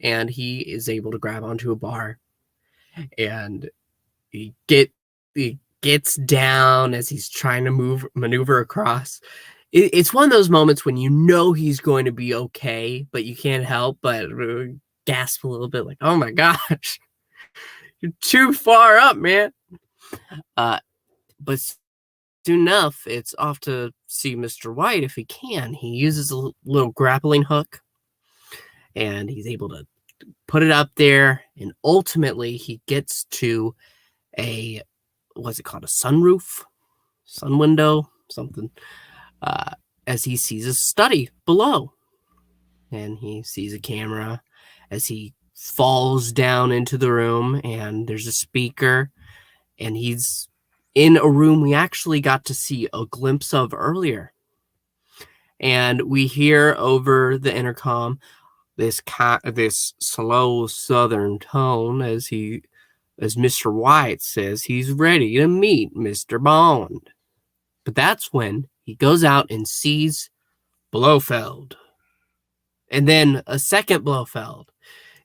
And he is able to grab onto a bar. And he gets down as he's trying to maneuver across. It's one of those moments when you know he's going to be okay, but you can't help but gasp a little bit, like, oh my gosh, you're too far up, man. But soon enough, it's off to see Mr. White if he can. He uses a little grappling hook, and he's able to put it up there, and ultimately he gets to a, what's it called, a sunroof? Sun window? Something. As he sees a study below. And he sees a camera as he falls down into the room, and there's a speaker, and he's in a room we actually got to see a glimpse of earlier. And we hear over the intercom this slow southern tone as Mr. White says he's ready to meet Mr. Bond. But that's when he goes out and sees Blofeld. And then a second Blofeld.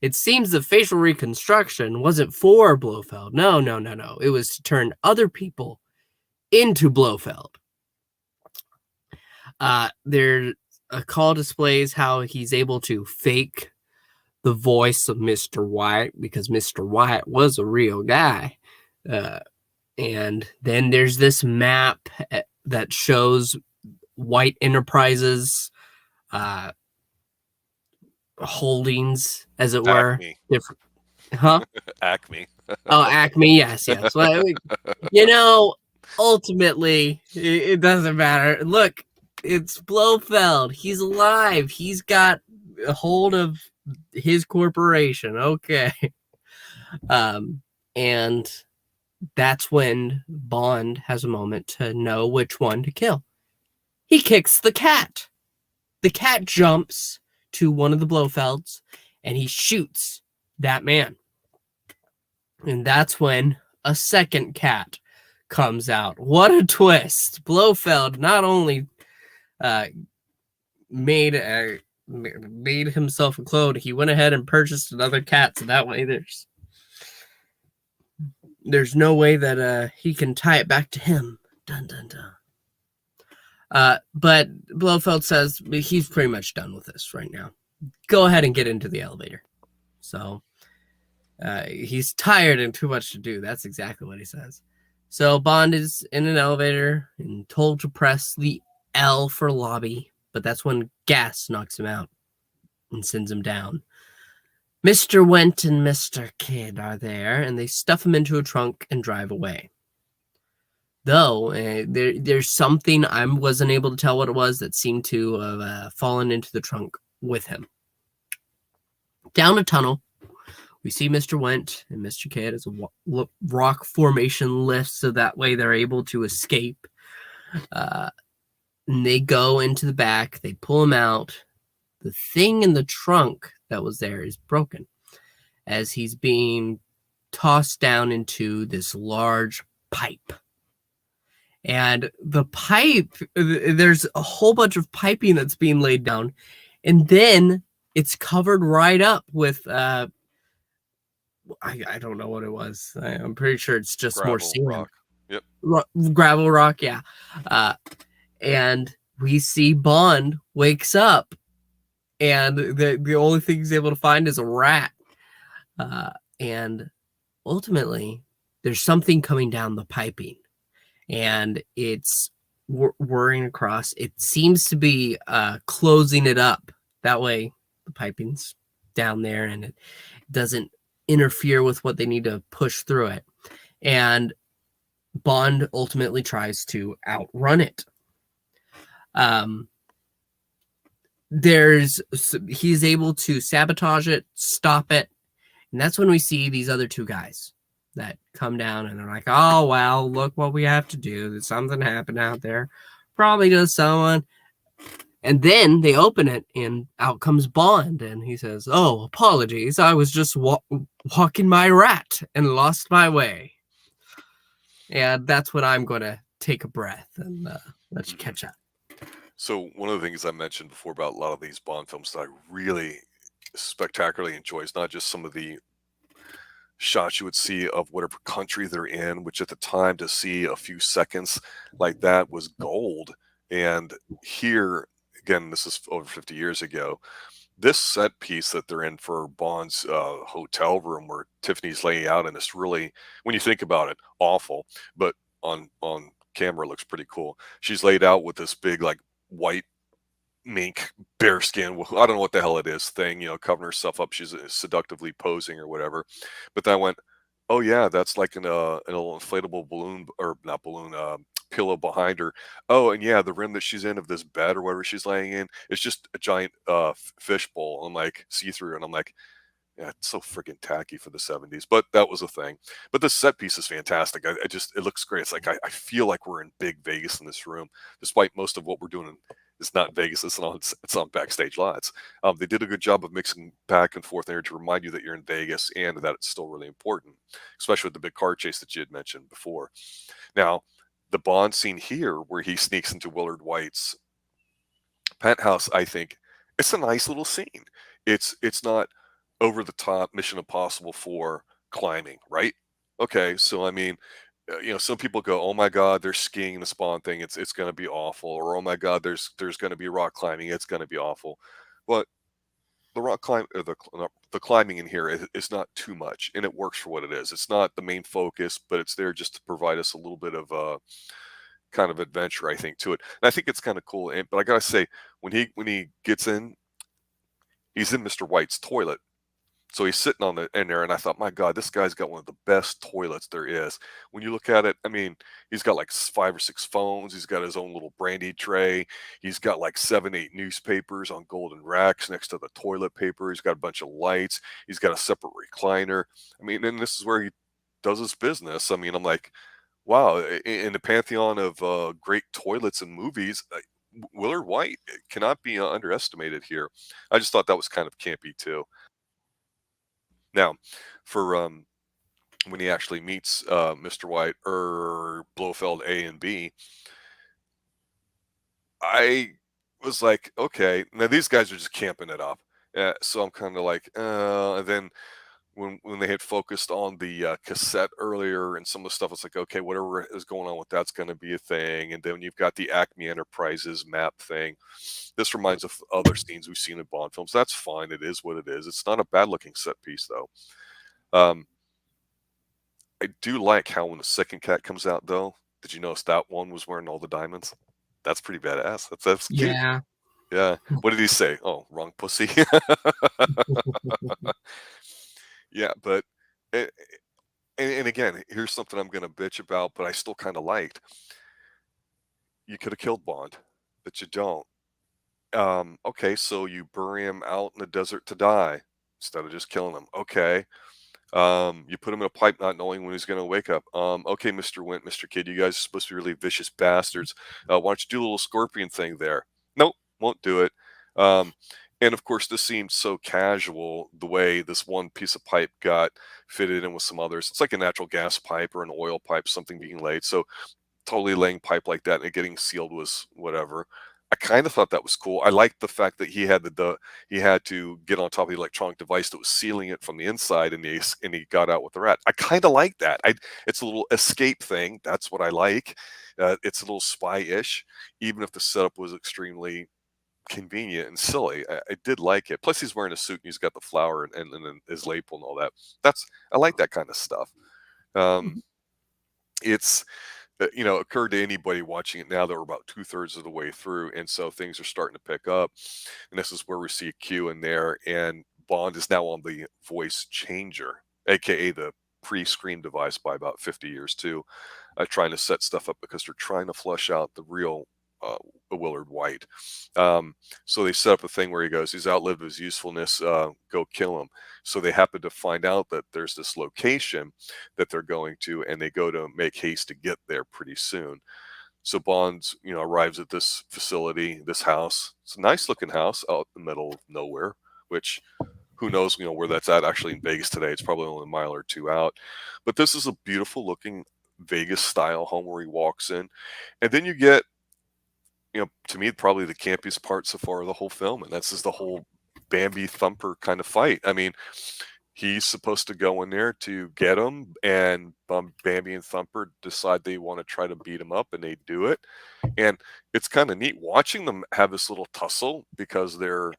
It seems the facial reconstruction wasn't for Blofeld. No. It was to turn other people into Blofeld. A call displays how he's able to fake the voice of Mr. White, because Mr. White was a real guy. And then there's this map that shows White Enterprises holdings, as it were. Acme. Different. Huh? Acme. Oh, Acme, yes. Well, ultimately, it doesn't matter. Look, it's Blofeld. He's alive. He's got a hold of his corporation. Okay. And that's when Bond has a moment to know which one to kill. He kicks the cat. The cat jumps to one of the Blofelds, and he shoots that man. And that's when a second cat comes out. What a twist! Blofeld not only made himself a clone, he went ahead and purchased another cat, so that way there's no way that he can tie it back to him. Dun dun dun. But Blofeld says he's pretty much done with this right now. Go ahead and get into the elevator. So he's tired and too much to do. That's exactly what he says. So Bond is in an elevator and told to press the L for lobby, but that's when gas knocks him out and sends him down. Mr. Went and Mr. Kidd are there, and they stuff him into a trunk and drive away. Though, there's something I wasn't able to tell what it was that seemed to have fallen into the trunk with him. Down a tunnel, we see Mr. Went and Mr. Kidd as a rock formation lifts, so that way they're able to escape. And they go into the back. They pull him out. The thing in the trunk that was there is broken as he's being tossed down into this large pipe. And the pipe, there's a whole bunch of piping that's being laid down. And then it's covered right up with, I don't know what it was. I'm pretty sure it's just Gravel more sand. rock. Yep. Gravel rock, yeah. And we see Bond wakes up, and the only thing he's able to find is a rat. And ultimately, there's something coming down the piping, and it's whirring across. It seems to be closing it up. That way, the piping's down there, and it doesn't interfere with what they need to push through it. And Bond ultimately tries to outrun it. He's able to sabotage it, stop it, and that's when we see these other two guys that come down and they're like, oh, well, look what we have to do. There's something happened out there. Probably to someone. And then they open it and out comes Bond, and he says, oh, apologies. I was just walking my rat and lost my way. And that's when I'm going to take a breath and let you catch up. So one of the things I mentioned before about a lot of these Bond films that I really spectacularly enjoy is not just some of the shots you would see of whatever country they're in, which at the time to see a few seconds like that was gold. And here, again, this is over 50 years ago, this set piece that they're in for Bond's hotel room where Tiffany's laying out, and it's really, when you think about it, awful, but on camera looks pretty cool. She's laid out with this big like white mink bearskin, I don't know what the hell it is thing, covering herself up. She's seductively posing or whatever. But then I went, oh yeah, that's like an little inflatable balloon, or not balloon, pillow behind her. Oh, and yeah, the room that she's in of this bed or whatever she's laying in, it's just a giant fish bowl. I'm like see-through, and I'm like, yeah, it's so freaking tacky for the 70s, but that was a thing. But the set piece is fantastic. It looks great. It's like I feel like we're in big Vegas in this room, despite most of what we're doing it's not Vegas. It's on backstage lots. They did a good job of mixing back and forth there to remind you that you're in Vegas and that it's still really important, especially with the big car chase that you had mentioned before. Now, the Bond scene here, where he sneaks into Willard White's penthouse, I think it's a nice little scene. It's not over the top Mission Impossible 4 climbing, right? Okay, so I mean, some people go, "Oh my God, they're skiing the Spawn thing. It's going to be awful," or "Oh my God, there's going to be rock climbing. It's going to be awful." But the rock climb, or the climbing in here is not too much, and it works for what it is. It's not the main focus, but it's there just to provide us a little bit of kind of adventure, I think, to it. And I think it's kind of cool. But I gotta say, when he gets in, he's in Mr. White's toilet. So he's sitting in there, and I thought, my God, this guy's got one of the best toilets there is. When you look at it, I mean, he's got like 5 or 6 phones. He's got his own little brandy tray. He's got like 7, 8 newspapers on golden racks next to the toilet paper. He's got a bunch of lights. He's got a separate recliner. I mean, and this is where he does his business. I mean, I'm like, wow, in the pantheon of great toilets and movies, Willard White cannot be underestimated here. I just thought that was kind of campy too. Now, for when he actually meets Mr. White or Blofeld A and B, I was like, okay, now these guys are just camping it up. So I'm kind of like, and then when they had focused on the cassette earlier and some of the stuff, it's like, okay, whatever is going on with that's going to be a thing. And then you've got the Acme Enterprises map thing. This reminds of other scenes we've seen in Bond films. That's fine. It is what it is. It's not a bad looking set piece though. Um, I do like how when the second cat comes out though, did you notice that one was wearing all the diamonds? That's pretty badass. That's cute. Yeah. Yeah. What did he say? Oh, wrong pussy. Yeah, but and, and again, here's something I'm gonna bitch about, but I still kind of liked. You could have killed Bond, but you don't. Okay, so you bury him out in the desert to die instead of just killing him. Okay. You put him in a pipe not knowing when he's going to wake up. Okay, Mr. Wint, Mr. Kid, you guys are supposed to be really vicious bastards. Why don't you do a little scorpion thing there? Nope, won't do it. And of course, this seemed so casual the way this one piece of pipe got fitted in with some others. It's like a natural gas pipe or an oil pipe, something being laid. So totally laying pipe like that and it getting sealed was whatever. I kind of thought that was cool. I liked the fact that he had he had to get on top of the electronic device that was sealing it from the inside, and he got out with the rat. I kind of like that. It's a little escape thing. That's what I like. It's a little spy-ish, even if the setup was extremely convenient and silly. I did like it. Plus, he's wearing a suit and he's got the flower and his lapel and all that. I like that kind of stuff. It's occurred to anybody watching it now that we're about 2/3 of the way through, and so things are starting to pick up. And this is where we see Q in there, and Bond is now on the voice changer, aka the pre-screen device by about 50 years too, trying to set stuff up because they're trying to flush out the real Willard White. So they set up a thing where he goes, he's outlived his usefulness, go kill him. So they happen to find out that there's this location that they're going to, and they go to make haste to get there pretty soon. So Bond, arrives at this facility, this house. It's a nice looking house out in the middle of nowhere, which who knows, where that's at actually in Vegas today. It's probably only a mile or two out. But this is a beautiful looking Vegas style home where he walks in. And then you get, to me, probably the campiest part so far of the whole film. And that's just the whole Bambi Thumper kind of fight. I mean, he's supposed to go in there to get him, and Bambi and Thumper decide they want to try to beat him up, and they do it. And it's kind of neat watching them have this little tussle because they're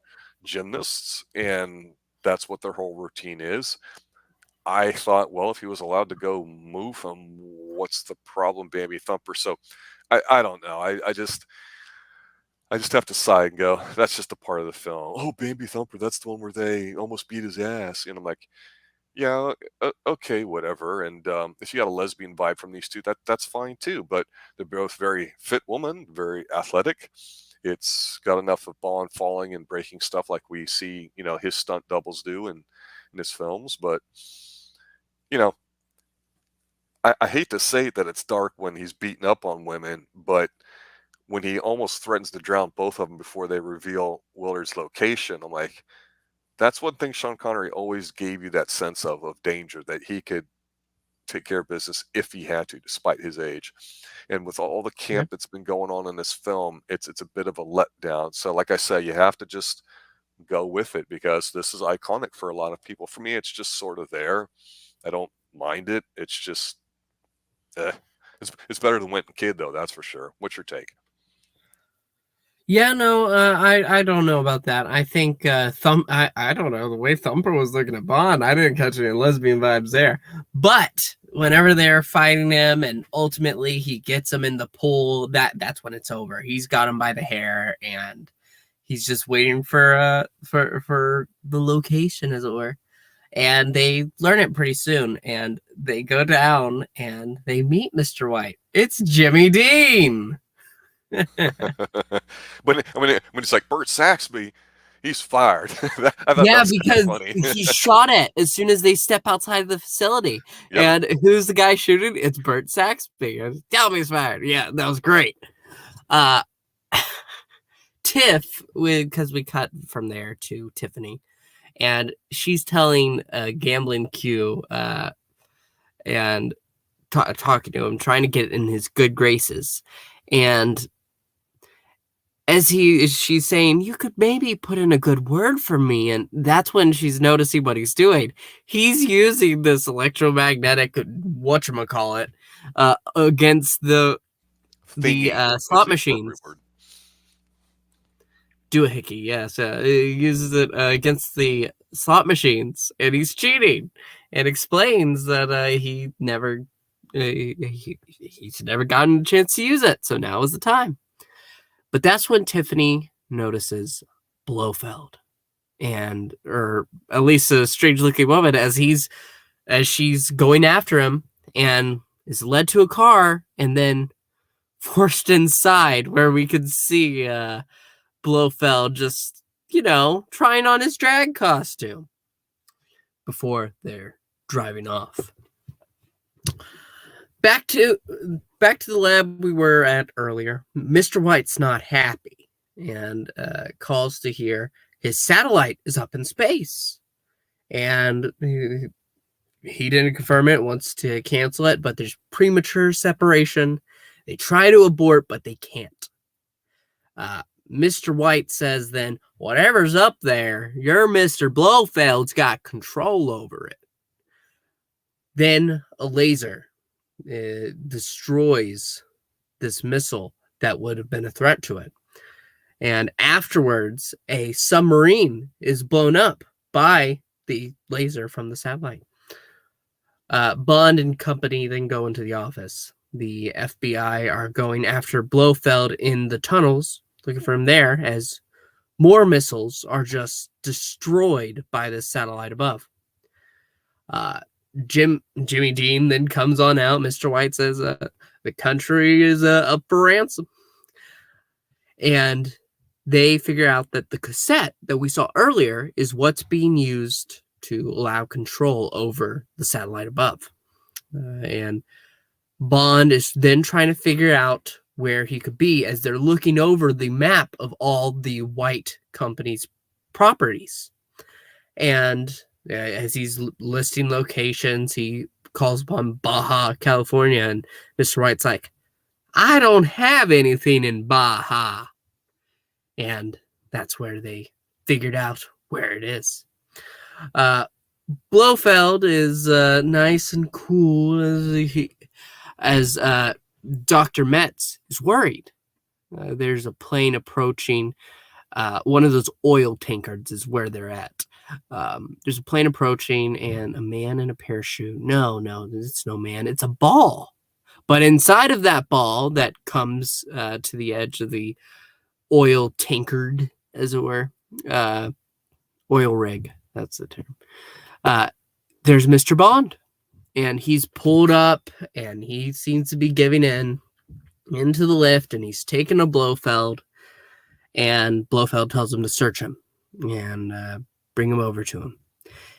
gymnasts, and that's what their whole routine is. I thought, well, if he was allowed to go move him, what's the problem, Bambi Thumper? So I don't know. I just have to sigh and go, that's just a part of the film. Oh, Bambi Thumper, that's the one where they almost beat his ass. And I'm like, yeah, okay, whatever. And if you got a lesbian vibe from these two, that's fine too. But they're both very fit women, very athletic. It's got enough of Bond falling and breaking stuff like we see, his stunt doubles do in his films. But, I hate to say that it's dark when he's beating up on women, but when he almost threatens to drown both of them before they reveal Willard's location, I'm like, that's one thing Sean Connery always gave you that sense of danger, that he could take care of business if he had to, despite his age. And with all the camp that's been going on in this film, it's a bit of a letdown. So like I said, you have to just go with it because this is iconic for a lot of people. For me, it's just sort of there. I don't mind it. It's just, it's better than Wint and Kid, though, that's for sure. What's your take? Yeah, no, I don't know about that. I think I don't know, the way Thumper was looking at Bond, I didn't catch any lesbian vibes there. But whenever they're fighting him and ultimately he gets him in the pool, that's when it's over. He's got him by the hair and he's just waiting for the location, as it were. And they learn it pretty soon, and they go down and they meet Mr. White. It's Jimmy Dean. when it's like Bert Saxby, he's fired. I thought Yeah, that was because funny. he's shot at as soon as they step outside the facility. Yep. And who's the guy shooting? It's Bert Saxby. And tell me he's fired. Yeah, that was great. Tiff, because we cut from there to Tiffany, and she's telling Gambling Q and talking to him, trying to get in his good graces. And as she's saying, you could maybe put in a good word for me. And that's when she's noticing what he's doing. He's using this electromagnetic, whatchamacallit, against the Thingy, slot the appropriate machines. word. Doohickey, yes. He uses it against the slot machines, and he's cheating, and explains that he's never gotten a chance to use it, so now is the time. But that's when Tiffany notices Blofeld, or at least a strange-looking woman, as she's going after him, and is led to a car, and then forced inside, where we could see Blofeld just, trying on his drag costume before they're driving off. Back to the lab we were at earlier. Mr. White's not happy and calls to hear his satellite is up in space. And he didn't confirm it, wants to cancel it, but there's premature separation. They try to abort, but they can't. Mr. White says then, whatever's up there, your Mr. Blofeld's got control over it. Then a laser destroys this missile that would have been a threat to it. And afterwards, a submarine is blown up by the laser from the satellite. Bond and company then go into the office. The FBI are going after Blofeld in the tunnels, looking for him there, as more missiles are just destroyed by the satellite above. Jimmy Dean then comes on out. Mr. White says the country is up for ransom. And they figure out that the cassette that we saw earlier is what's being used to allow control over the satellite above. And Bond is then trying to figure out where he could be as they're looking over the map of all the White Company's properties. And as he's listing locations, he calls upon Baja, California, and Mr. White's like, I don't have anything in Baja. And that's where they figured out where it is. Blofeld is nice and cool as Dr. Metz is worried. There's a plane approaching. One of those oil tankers is where they're at. There's a plane approaching and a man in a parachute. No, it's no man. It's a ball. But inside of that ball that comes to the edge of the oil tankard, as it were, oil rig, that's the term. There's Mr. Bond, and he's pulled up, and he seems to be giving into the lift, and he's taking a Blofeld, and Blofeld tells him to search him and bring him over to him.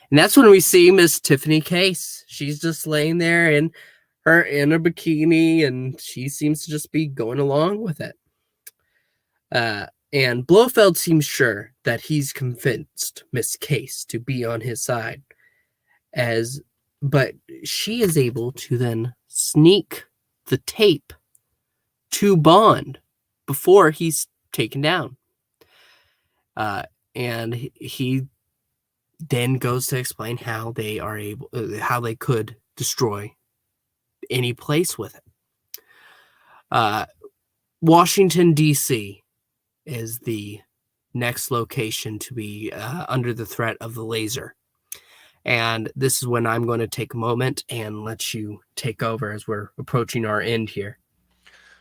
And that's when we see Miss Tiffany Case. She's just laying there in a bikini, and she seems to just be going along with it. And Blofeld seems sure that he's convinced Miss Case to be on his side, but she is able to then sneak the tape to Bond before he's taken down. And he then goes to explain how they could destroy any place with it. Washington, D.C. is the next location to be under the threat of the laser. And this is when I'm going to take a moment and let you take over as we're approaching our end here.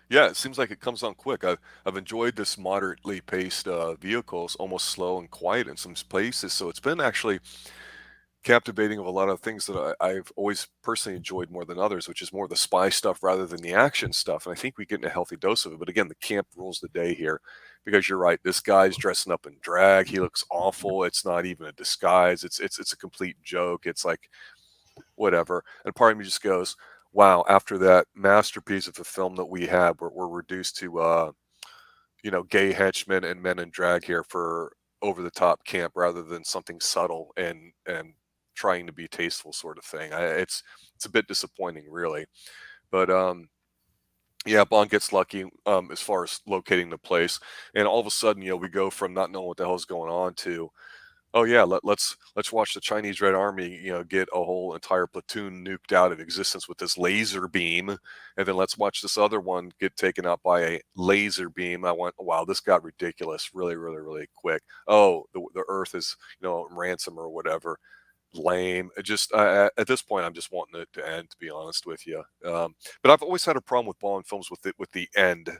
Yeah, it seems like it comes on quick. I've enjoyed this moderately paced vehicles, almost slow and quiet in some places. So it's been actually captivating of a lot of things that I've always personally enjoyed more than others, which is more the spy stuff rather than the action stuff. And I think we get in a healthy dose of it. But again, the camp rules the day here, because you're right. This guy's dressing up in drag. He looks awful. It's not even a disguise. It's a complete joke. It's like whatever. And part of me just goes, wow, after that masterpiece of a film that we had, we're reduced to, gay henchmen and men in drag here for over the top camp rather than something subtle and trying to be tasteful sort of thing. It's a bit disappointing, really. But yeah, Bond gets lucky as far as locating the place, and all of a sudden, we go from not knowing what the hell's going on to, oh yeah, let's watch the Chinese Red Army, get a whole entire platoon nuked out of existence with this laser beam, and then let's watch this other one get taken out by a laser beam. I went, wow, this got ridiculous really, really, really quick. Oh, the Earth is, ransom or whatever. Lame. Just at this point, I'm just wanting it to end, to be honest with you. But I've always had a problem with Bond films with the end,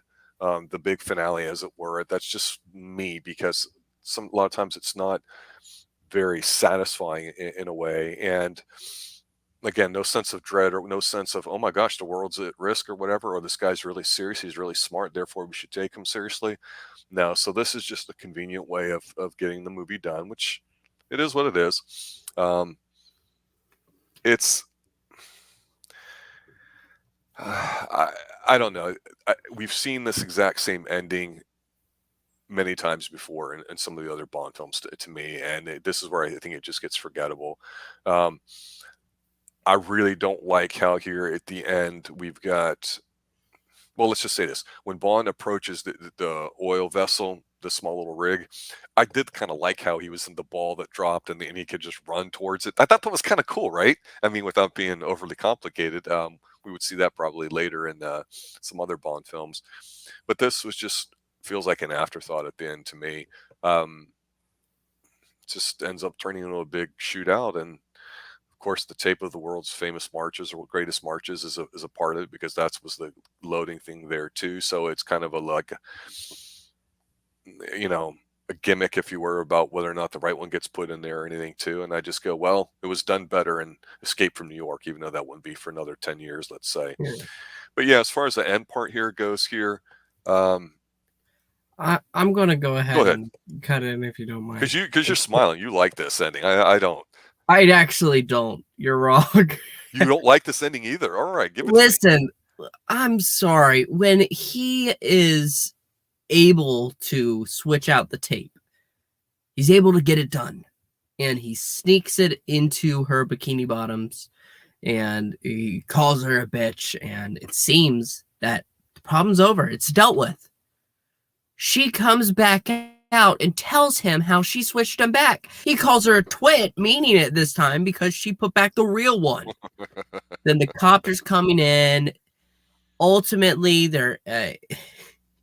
the big finale, as it were. That's just me, because a lot of times it's not very satisfying in a way, and again, no sense of dread or no sense of, oh my gosh, the world's at risk or whatever, or this guy's really serious, he's really smart, therefore we should take him seriously. No, so this is just a convenient way of getting the movie done, which it is what it is. It's I don't know. We've seen this exact same ending many times before in some of the other Bond films to me, and this is where I think it just gets forgettable. I really don't like how here at the end we've got, well, let's just say this. When Bond approaches the oil vessel, the small little rig, I did kind of like how he was in the ball that dropped and he could just run towards it. I thought that was kind of cool, right? I mean, without being overly complicated. We would see that probably later in some other Bond films. But this was just, feels like an afterthought at the end to me. Just ends up turning into a big shootout, and of course the tape of the world's famous marches or greatest marches is a part of it, because that was the loading thing there too. So it's kind of a gimmick, if you were, about whether or not the right one gets put in there or anything too. And I just go, well, it was done better in Escape from New York, even though that wouldn't be for another 10 years, let's say. Yeah. But yeah, as far as the end part here goes here, I'm going to go ahead and cut in if you don't mind. Because you're smiling. You like this ending. I don't. I actually don't. You're wrong. You don't like this ending either. All right, give it Listen, to me. I'm sorry. When he is able to switch out the tape, he's able to get it done, and he sneaks it into her bikini bottoms, and he calls her a bitch, and it seems that the problem's over. It's dealt with. She comes back out and tells him how she switched him back. He calls her a twit, meaning it this time, because she put back the real one. Then the copter's coming in. Ultimately, they're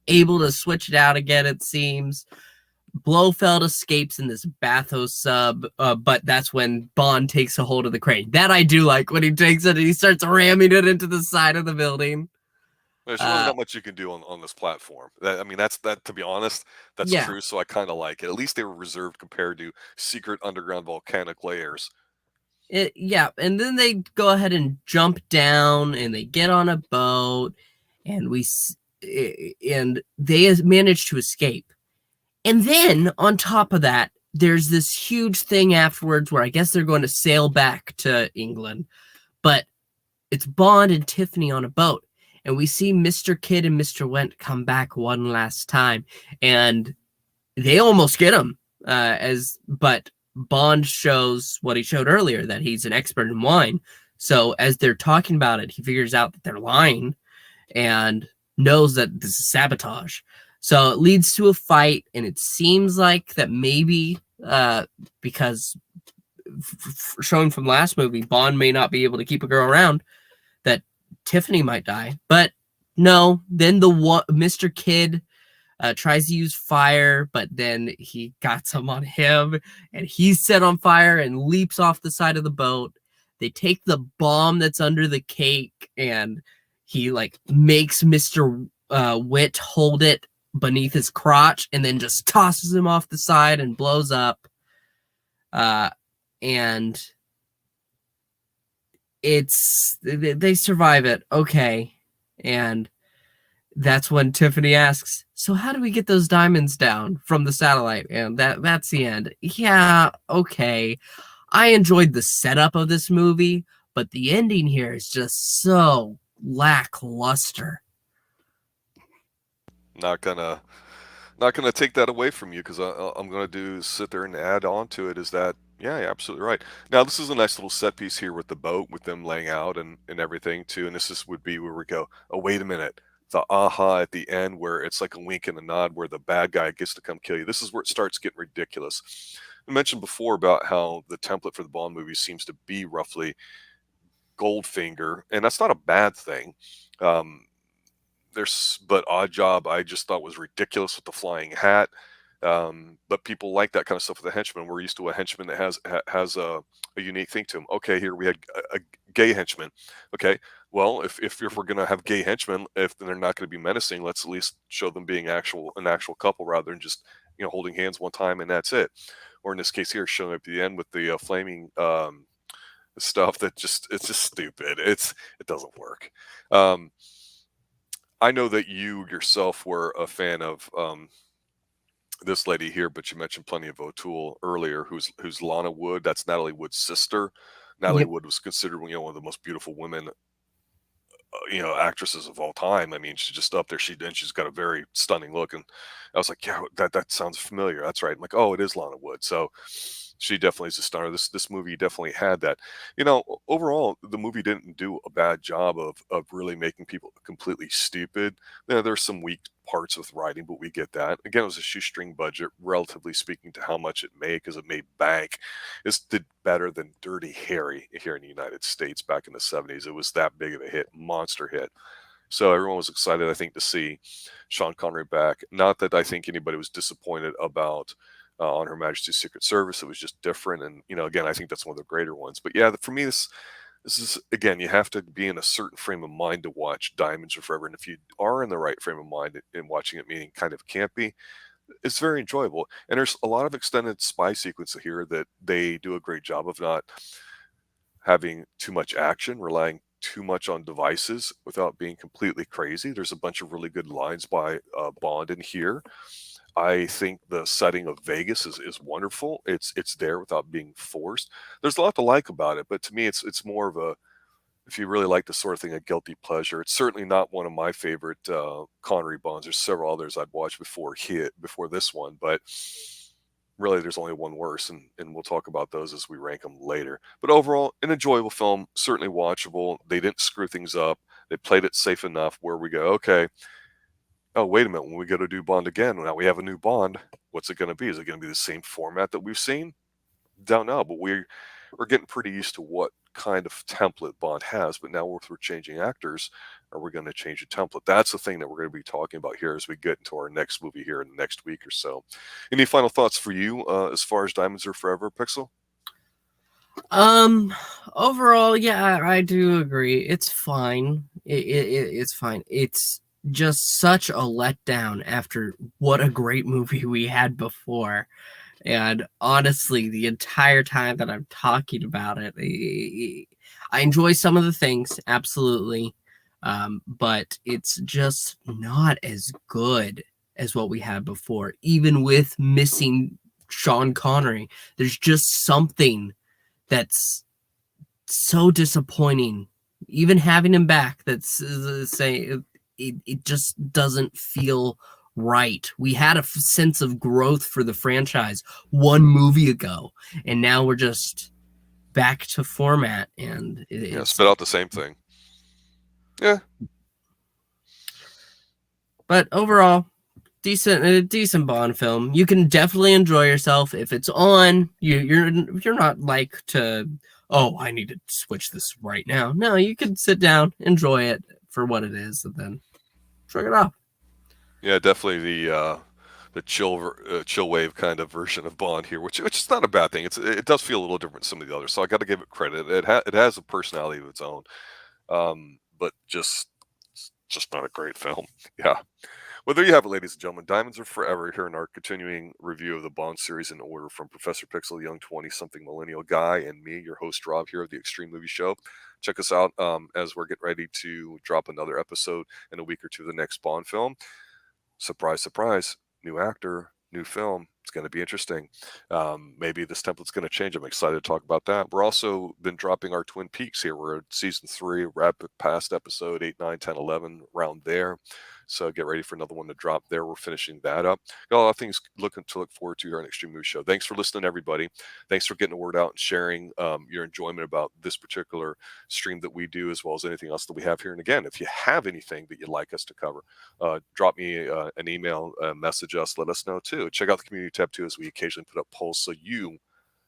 able to switch it out again, it seems. Blofeld escapes in this bathos sub, but that's when Bond takes a hold of the crane. That I do like, when he takes it and he starts ramming it into the side of the building. There's really not much you can do on this platform. That's to be honest, that's true. So I kind of like it. At least they were reserved compared to secret underground volcanic layers. And then they go ahead and jump down, and they get on a boat, and they manage to escape. And then on top of that, there's this huge thing afterwards where I guess they're going to sail back to England, but it's Bond and Tiffany on a boat. And we see Mr. Kidd and Mr. Went come back one last time, and they almost get him. But Bond shows what he showed earlier, that he's an expert in wine. So as they're talking about it, he figures out that they're lying and knows that this is sabotage. So it leads to a fight, and it seems like that maybe because showing from last movie, Bond may not be able to keep a girl around, that Tiffany might die. But no, then Mr. Kidd tries to use fire, but then he got some on him, and he's set on fire and leaps off the side of the boat. They take the bomb that's under the cake, and he makes Mr. Witt hold it beneath his crotch, and then just tosses him off the side and blows up. And they survive it. Okay. And that's when Tiffany asks, so how do we get those diamonds down from the satellite? And that's the end. Yeah, okay. I enjoyed the setup of this movie, but the ending here is just so lackluster. Not gonna Not going to take that away from you, because I'm going to sit there and add on to it. Is that, yeah, you're absolutely right. Now, this is a nice little set piece here with the boat, with them laying out and everything too. And would be where we go, oh, wait a minute. The aha at the end, where it's like a wink and a nod, where the bad guy gets to come kill you. This is where it starts getting ridiculous. I mentioned before about how the template for the Bond movies seems to be roughly Goldfinger, and that's not a bad thing. Um, but Odd Job, I just thought was ridiculous with the flying hat. But people like that kind of stuff with a henchman. We're used to a henchman that has a unique thing to him. Okay, here we had a gay henchman. Okay, well, if we're gonna have gay henchmen, if they're not going to be menacing, let's at least show them being an actual couple, rather than just holding hands one time and that's it. Or in this case here, showing up at the end with the flaming stuff that it's just stupid. It doesn't work. Um, I know that you yourself were a fan of this lady here, but you mentioned plenty of O'Toole earlier, who's Lana Wood. That's Natalie Wood's sister. Natalie Yep. Wood was considered one of the most beautiful women, actresses of all time. I mean, she's just up there. She's got a very stunning look, and I was like, yeah, that sounds familiar. That's right. I'm like, oh, it is Lana Wood. So she definitely is a stunner. This movie definitely had that. Overall, the movie didn't do a bad job of really making people completely stupid. There's some weak parts with writing, but we get that. Again, it was a shoestring budget, relatively speaking, to how much it made, because it made bank. It did better than Dirty Harry here in the United States back in the 70s. It was that big of a hit, monster hit. So everyone was excited, I think, to see Sean Connery back. Not that I think anybody was disappointed about On Her Majesty's Secret Service. It was just different, and again, I think that's one of the greater ones. But yeah, for me, this is, again, you have to be in a certain frame of mind to watch Diamonds Are Forever, and if you are in the right frame of mind in watching it, meaning kind of campy, it's very enjoyable. And there's a lot of extended spy sequences here that they do a great job of not having too much action, relying too much on devices without being completely crazy. There's a bunch of really good lines by Bond in here. I think the setting of Vegas is wonderful. It's there without being forced. There's a lot to like about it, but to me, it's more of a, if you really like the sort of thing, a guilty pleasure. It's certainly not one of my favorite Connery Bonds. There's several others I'd watched before this one, but really there's only one worse, and we'll talk about those as we rank them later. But overall, an enjoyable film, certainly watchable. They didn't screw things up. They played it safe enough where we go, okay, oh, wait a minute, when we go to do Bond again, now we have a new Bond. What's it going to be? Is it going to be the same format that we've seen? Don't know, but we're getting pretty used to what kind of template Bond has. But now, if we're changing actors, are we going to change the template? That's the thing that we're going to be talking about here as we get into our next movie here in the next week or so. Any final thoughts for you as far as Diamonds Are Forever, Pixel? Overall, yeah, I do agree. It's fine. It's fine. It's just such a letdown after what a great movie we had before. And honestly, the entire time that I'm talking about it, I enjoy some of the things, absolutely. But it's just not as good as what we had before. Even with missing Sean Connery, there's just something that's so disappointing. Even having him back, that's saying it just doesn't feel right. We had a sense of growth for the franchise one movie ago, and now we're just back to format, and it's spit out the same thing. Yeah. But overall, decent Bond film. You can definitely enjoy yourself if it's on. You're not like to, oh, I need to switch this right now. No, you can sit down, enjoy it for what it is, and then shrug it off. Yeah, definitely the chill wave kind of version of Bond here, which is not a bad thing. It does feel a little different than some of the others, so I got to give it credit. It has a personality of its own, but just not a great film. Yeah. Well, there you have it, ladies and gentlemen. Diamonds Are Forever here in our continuing review of the Bond series in order from Professor Pixel, young 20-something millennial guy, and me, your host, Rob, here of the Xtreme Movie Show. Check us out as we're getting ready to drop another episode in a week or two of the next Bond film. Surprise, surprise, new actor, new film. It's going to be interesting. Maybe this template's going to change. I'm excited to talk about that. We're also been dropping our Twin Peaks here. We're at season 3, rapid past episode 8, 9, 10, 11, around there. So get ready for another one to drop there. We're finishing that up. Got a lot of things to look forward to here on Xtreme Movie Show. Thanks for listening, everybody. Thanks for getting the word out and sharing your enjoyment about this particular stream that we do, as well as anything else that we have here. And again, if you have anything that you'd like us to cover, drop me an email, message us, let us know too. Check out the community tab too, as we occasionally put up polls so you,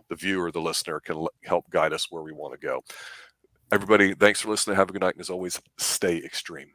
the viewer, the listener, can help guide us where we want to go. Everybody, thanks for listening. Have a good night. And as always, stay extreme.